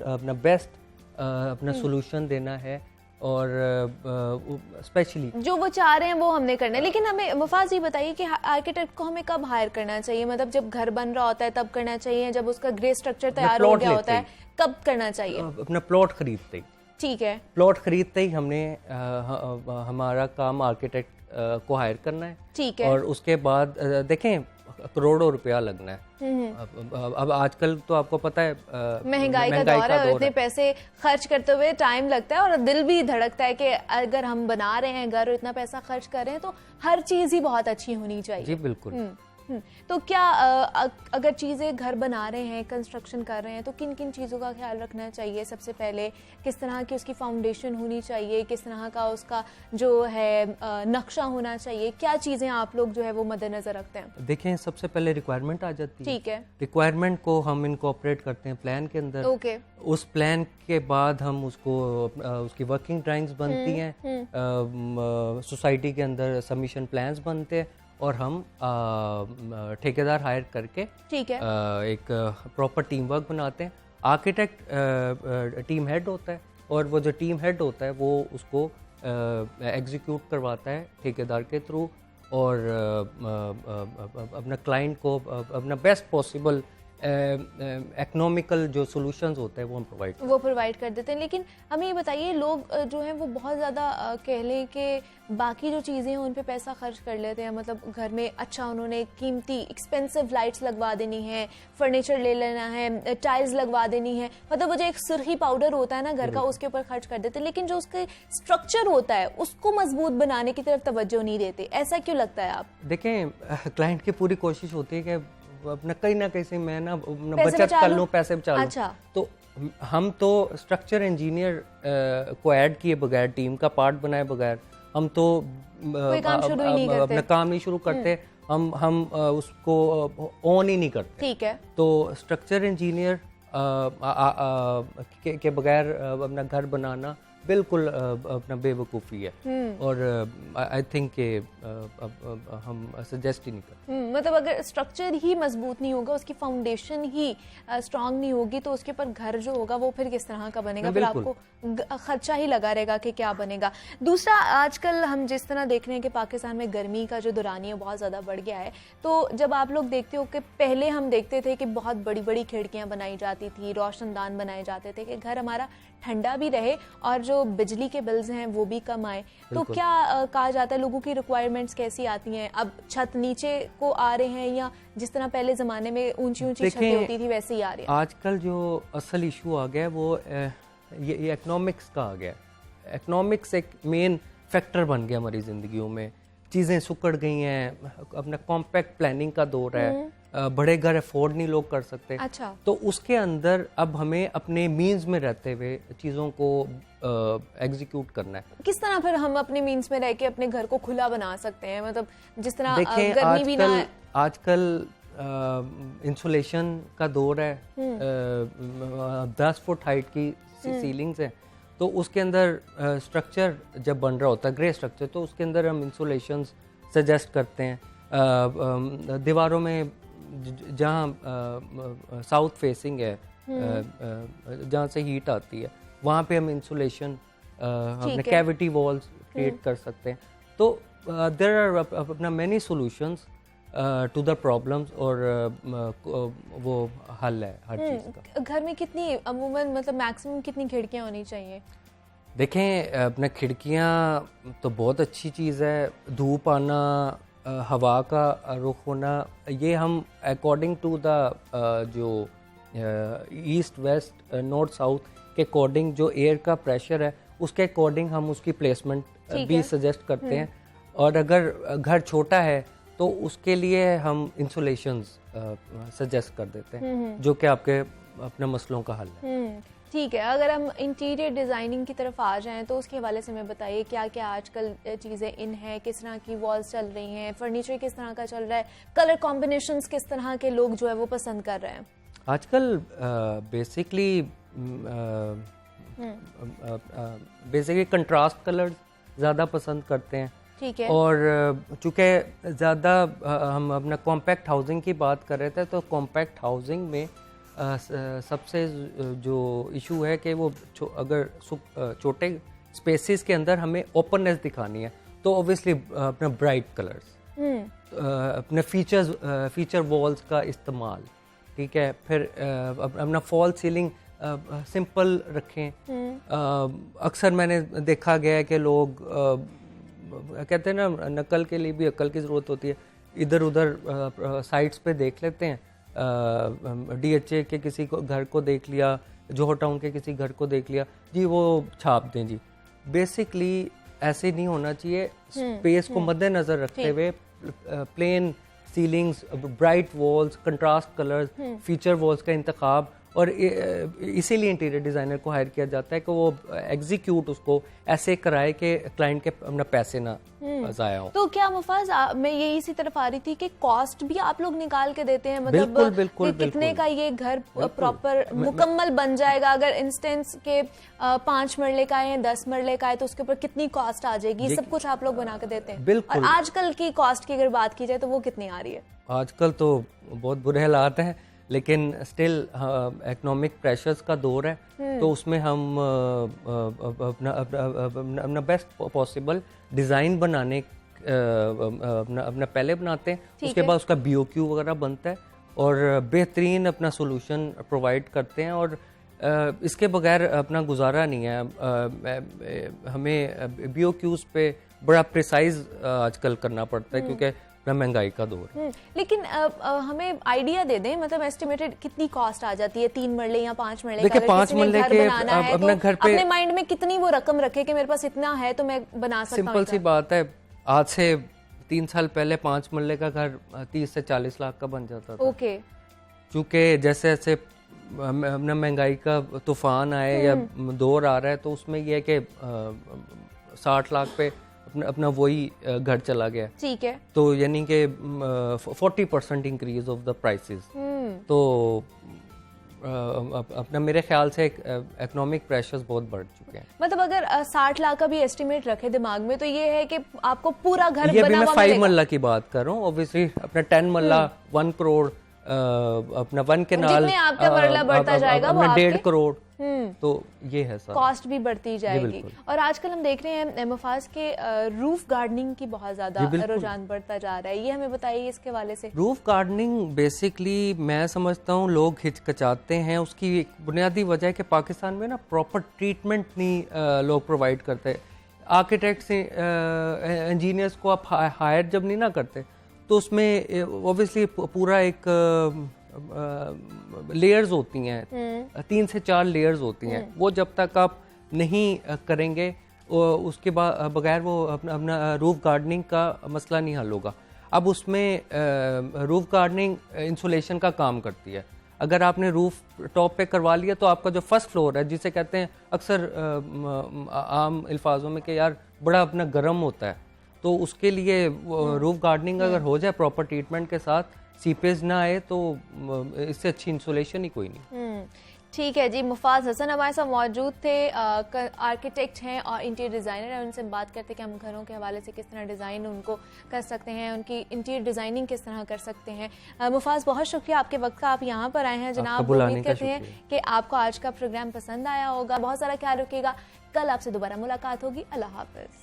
अपना बेस्ट अपना सोल्यूशन देना है और स्पेशली जो वो चाह रहे हैं वो हमने करना है। लेकिन हमें मुफाज ये बताइए कि आर्किटेक्ट को हमें कब हायर करना चाहिए, मतलब जब घर बन रहा होता है तब करना चाहिए, जब उसका ग्रे स्ट्रक्चर तैयार हो गया होता है कब करना चाहिए? अपना प्लॉट खरीदते ही। ठीक है, प्लॉट खरीदते ही हमने हमारा काम आर्किटेक्ट को हायर करना है। ठीक है। और उसके बाद देखें करोड़ों रुपया लगना है। अब आजकल तो आपको पता है महंगाई का दौर है और इतने पैसे खर्च करते हुए टाइम लगता है और दिल भी धड़कता है कि अगर हम बना रहे हैं घर और इतना पैसा खर्च कर रहे हैं तो हर चीज ही बहुत अच्छी होनी चाहिए। जी बिल्कुल। तो क्या अगर चीज़ें घर बना रहे हैं, कंस्ट्रक्शन कर रहे हैं, तो किन किन चीज़ों का ख्याल रखना चाहिए? सबसे पहले किस तरह की उसकी फाउंडेशन होनी चाहिए, किस तरह का उसका जो है नक्शा होना चाहिए, क्या चीज़ें आप लोग जो है वो मद्देनजर रखते हैं? देखें सबसे पहले रिक्वायरमेंट आ जाती है। ठीक है। रिक्वायरमेंट को हम इनकॉर्पोरेट करते हैं प्लान के अंदर। ओके। उस प्लान के बाद हम उसको उसकी वर्किंग ड्राइंग्स बनती हैं, सोसाइटी के अंदर सबमिशन प्लान्स बनते हैं और हम ठेकेदार हायर करके ठीक है एक प्रॉपर टीम वर्क बनाते हैं। आर्किटेक्ट टीम हेड होता है और वो जो टीम हेड होता है वो उसको एग्जीक्यूट करवाता है ठेकेदार के थ्रू और अपना क्लाइंट को अपना बेस्ट पॉसिबल इकोनॉमिकल जो सॉल्यूशंस होते हैं वो प्रोवाइड कर देते हैं। लेकिन हमें ये बताइए, लोग जो हैं वो बहुत ज़्यादा कह लें कि बाकी जो चीज़ें हैं उन पे पैसा खर्च कर लेते हैं, मतलब घर में अच्छा उन्होंने कीमती एक्सपेंसिव लाइट्स लगवा देनी है, फर्नीचर ले लेना है, टाइल्स लगवा देनी है, मतलब वो जो एक सुर्खी पाउडर होता है ना घर का उसके ऊपर खर्च कर देते हैं, लेकिन जो उसके स्ट्रक्चर होता है उसको मजबूत बनाने की तरफ तवज्जो नहीं देते। ऐसा क्यों लगता है आप? देखें क्लाइंट की पूरी कोशिश होती है कि अपना कहीं ना कहीं मैं ना बचत कर लूँ, पैसे बचा लूँ। अच्छा। तो हम तो स्ट्रक्चर इंजीनियर को ऐड किए बगैर, टीम का पार्ट बनाए बगैर हम तो अपना काम नहीं शुरू करते, हम उसको ऑन ही नहीं करते। ठीक है। तो स्ट्रक्चर इंजीनियर के बगैर अपना घर बनाना बिल्कुल अपना बेवकूफ़ी है और आई थिंक के हम सजेस्ट ही नहीं करते। मतलब अगर स्ट्रक्चर ही मजबूत नहीं होगा, उसकी फाउंडेशन ही स्ट्रांग नहीं होगी तो उसके ऊपर घर जो होगा वो फिर किस तरह का बनेगा, फिर आपको खर्चा ही लगा रहेगा कि क्या बनेगा। दूसरा, आजकल हम जिस तरह देख रहे हैं कि पाकिस्तान में गर्मी का जो दौरानिया बहुत ज़्यादा बढ़ गया है, तो जब आप लोग देखते हो कि पहले हम देखते थे कि बहुत बड़ी बड़ी खिड़कियाँ बनाई जाती थी, रोशनदान बनाए जाते थे कि घर हमारा ठंडा भी रहे और जो बिजली के बिल्स हैं वो भी कम आए, तो क्या कहा जाता है लोगों की रिक्वायरमेंट्स कैसी आती हैं? अब छत नीचे को आ रहे हैं या जिस तरह पहले ज़माने में ऊंची ऊंची छतें होती थी वैसे ही आ रही है? आजकल जो असल इशू आ गया है वो ये इकोनॉमिक्स का आ गया। इकोनॉमिक्स एक मेन फैक्टर बन गया हमारी ज़िंदगियों में। चीज़ें सुकड़ गई हैं, अपना कॉम्पैक्ट प्लानिंग का दौर है, बड़े घर अफोर्ड नहीं लोग कर सकते। अच्छा। तो उसके अंदर अब हमें अपने मीन्स में रहते हुए चीज़ों को एग्जीक्यूट करना है। किस तरह फिर हम अपने मीन्स में रह के अपने घर को खुला बना सकते हैं, मतलब जिस तरह गर्मी भी ना है? आजकल इंसुलेशन का दौर है, 10 फुट हाइट की सीलिंग्स हैं, तो उसके अंदर स्ट्रक्चर जब बन रहा होता है ग्रे स्ट्रक्चर, तो उसके अंदर हम इंसुलेशन सजेस्ट करते हैं। दीवारों में जहाँ साउथ फेसिंग है, जहाँ से हीट आती है, वहाँ पे हम इंसुलेशन अपने कैविटी वॉल्स क्रिएट कर सकते हैं। तो देयर आर अपना many solutions to the problems और वो हल है हर चीज़ का। घर में कितनी अमूमन मतलब मैक्सिमम कितनी खिड़कियाँ होनी चाहिए? देखें अपना खिड़कियाँ तो बहुत अच्छी चीज़ है, धूप आना, हवा का रुख होना, ये हम अकॉर्डिंग टू द जो ईस्ट वेस्ट नॉर्थ साउथ के अकॉर्डिंग जो एयर का प्रेशर है उसके अकॉर्डिंग हम उसकी प्लेसमेंट भी सजेस्ट करते हैं। और अगर घर छोटा है तो उसके लिए हम इंसुलेशंस सजेस्ट कर देते हैं जो कि आपके अपने मसलों का हल है। ठीक है। अगर हम इंटीरियर डिज़ाइनिंग की तरफ आ जाएं तो उसके हवाले से मैं बताइए क्या क्या आजकल चीज़ें इन हैं, किस तरह की वॉल्स चल रही हैं, फर्नीचर किस तरह का चल रहा है, कलर कॉम्बिनेशंस किस तरह के लोग जो है वो पसंद कर रहे हैं? आजकल बेसिकली कंट्रास्ट कलर्स ज़्यादा पसंद करते हैं। ठीक है। और चूँकि ज़्यादा हम अपना कॉम्पैक्ट हाउसिंग की बात कर रहे थे, तो कॉम्पैक्ट हाउसिंग में सबसे जो इशू है कि वो अगर छोटे स्पेसिस के अंदर हमें ओपननेस दिखानी है, तो ऑब्वियसली अपना ब्राइट कलर्स, अपने फीचर वॉल्स का इस्तेमाल, ठीक है। फिर अपना फॉल सीलिंग सिंपल रखें। अक्सर मैंने देखा गया है कि लोग कहते हैं ना, नकल के लिए भी अक्ल की ज़रूरत होती है। इधर उधर साइट्स पे देख लेते हैं, DHA के किसी को घर को देख लिया, जोहर टाउन के किसी घर को देख लिया जी, वो छाप दें जी। बेसिकली ऐसे नहीं होना चाहिए। स्पेस को मद्देनजर रखते हुए plain ceilings, bright walls, contrast colours, feature walls का इंतखाब, और इसीलिए इंटीरियर डिज़ाइनर को हायर किया जाता है कि वो एग्जीक्यूट उसको ऐसे कराए कि क्लाइंट के अपना पैसे ना ज़ाया हो। तो क्या मुफाज, मैं ये इसी तरफ आ रही थी कि कॉस्ट भी आप लोग निकाल के देते हैं, मतलब बिल्कुल, कि कितने का ये घर प्रॉपर मुकम्मल बन जाएगा? अगर इंस्टेंस के 5 मरले का है, 10 मरले का है, तो उसके ऊपर कितनी कॉस्ट आ जाएगी, ये सब कुछ आप लोग बना के देते हैं? बिल्कुल। और आजकल की कॉस्ट की अगर बात की जाए तो वो कितनी आ रही है? आजकल तो बहुत बुरे हालात हैं, लेकिन स्टिल इकोनॉमिक प्रेशर्स का दौर है, तो उसमें हम अपना बेस्ट पॉसिबल डिज़ाइन बनाने अपना पहले बनाते हैं, उसके बाद उसका BOQ वगैरह बनता है और बेहतरीन अपना सोल्यूशन प्रोवाइड करते हैं। और इसके बगैर अपना गुजारा नहीं है। हमें BOQs पे बड़ा प्रिसाइज आजकल करना पड़ता है, क्योंकि महंगाई का दौर है। लेकिन हमें आइडिया दे दें, मतलब एस्टिमेटेड कितनी कॉस्ट आ जाती है 3 मरले या 5 मरले? देखिए 5 मरले के अपने घर पे अपने माइंड में कितनी वो रकम रखे कि मेरे पास इतना है तो मैं बना सकता हूं। सिंपल सी बात है, आज से 3 साल पहले 5 मरले का घर 30 से 40 लाख का बन जाता था। ओके। चूँकि जैसे जैसे अपना महंगाई का तूफान आए या दौर आ रहा है, तो उसमें यह है कि 60 लाख पे अपना वही घर चला गया, ठीक है। तो यानी कि 40% इंक्रीज ऑफ द प्राइसेस। तो अपना मेरे ख्याल से इकोनॉमिक प्रेशर्स बहुत बढ़ चुके हैं। मतलब अगर 60 लाख का भी एस्टिमेट रखे दिमाग में, तो ये है कि आपको पूरा घर ये बना भी हुआ मैं 5 मरला की बात कर रहा हूँ। ऑब्वियसली अपना 10 मरला 1 करोड़, अपना 1 केनाल जितने आपका मरला बढ़ता जाएगा वो आपके 1.5 करोड़, तो ये है सर, कॉस्ट भी बढ़ती जाएगी। और आजकल हम देख रहे हैं मुफाज के रूफ गार्डनिंग की बहुत ज्यादा रुझान बढ़ता जा रहा है, ये हमें बताइए इसके वाले से। रूफ गार्डनिंग बेसिकली मैं समझता हूँ लोग हिचकिचाते हैं, उसकी एक बुनियादी वजह है कि पाकिस्तान में ना प्रॉपर ट्रीटमेंट नहीं लोग प्रोवाइड करते। आर्किटेक्ट्स इंजीनियर्स को आप हायर जब नहीं ना करते, तो उसमें ऑब्वियसली पूरा एक लेयर्स होती हैं, 3 से 4 लेयर्स होती हैं। वो जब तक आप नहीं करेंगे उसके बाद बगैर वो अपना रूफ गार्डनिंग का मसला नहीं हल होगा। अब उसमें रूफ गार्डनिंग इंसुलेशन का काम करती है। अगर आपने रूफ टॉप पे करवा लिया, तो आपका जो फर्स्ट फ्लोर है, जिसे कहते हैं अक्सर आम अल्फाजों में कि यार बड़ा अपना गर्म होता है, तो उसके लिए रूफ गार्डनिंग अगर हो जाए प्रॉपर ट्रीटमेंट के साथ, सीपेज ना आए, तो इससे अच्छी इंसुलेशन ही कोई नहीं। ठीक है जी। मुफाज हसन हमारे साथ मौजूद थे, आर्किटेक्ट हैं और इंटीरियर डिज़ाइनर हैं। उनसे बात करते कि हम घरों के हवाले से किस तरह डिज़ाइन उनको कर सकते हैं, उनकी इंटीरियर डिज़ाइनिंग किस तरह कर सकते हैं। मुफाज बहुत शुक्रिया आपके वक्त का, आप यहाँ पर आए हैं जनाब। उम्मीद करते हैं कि आपको आज का प्रोग्राम पसंद आया होगा। बहुत सारा ख्याल रखिएगा, कल आपसे दोबारा मुलाकात होगी। अल्लाह हाफ़िज़।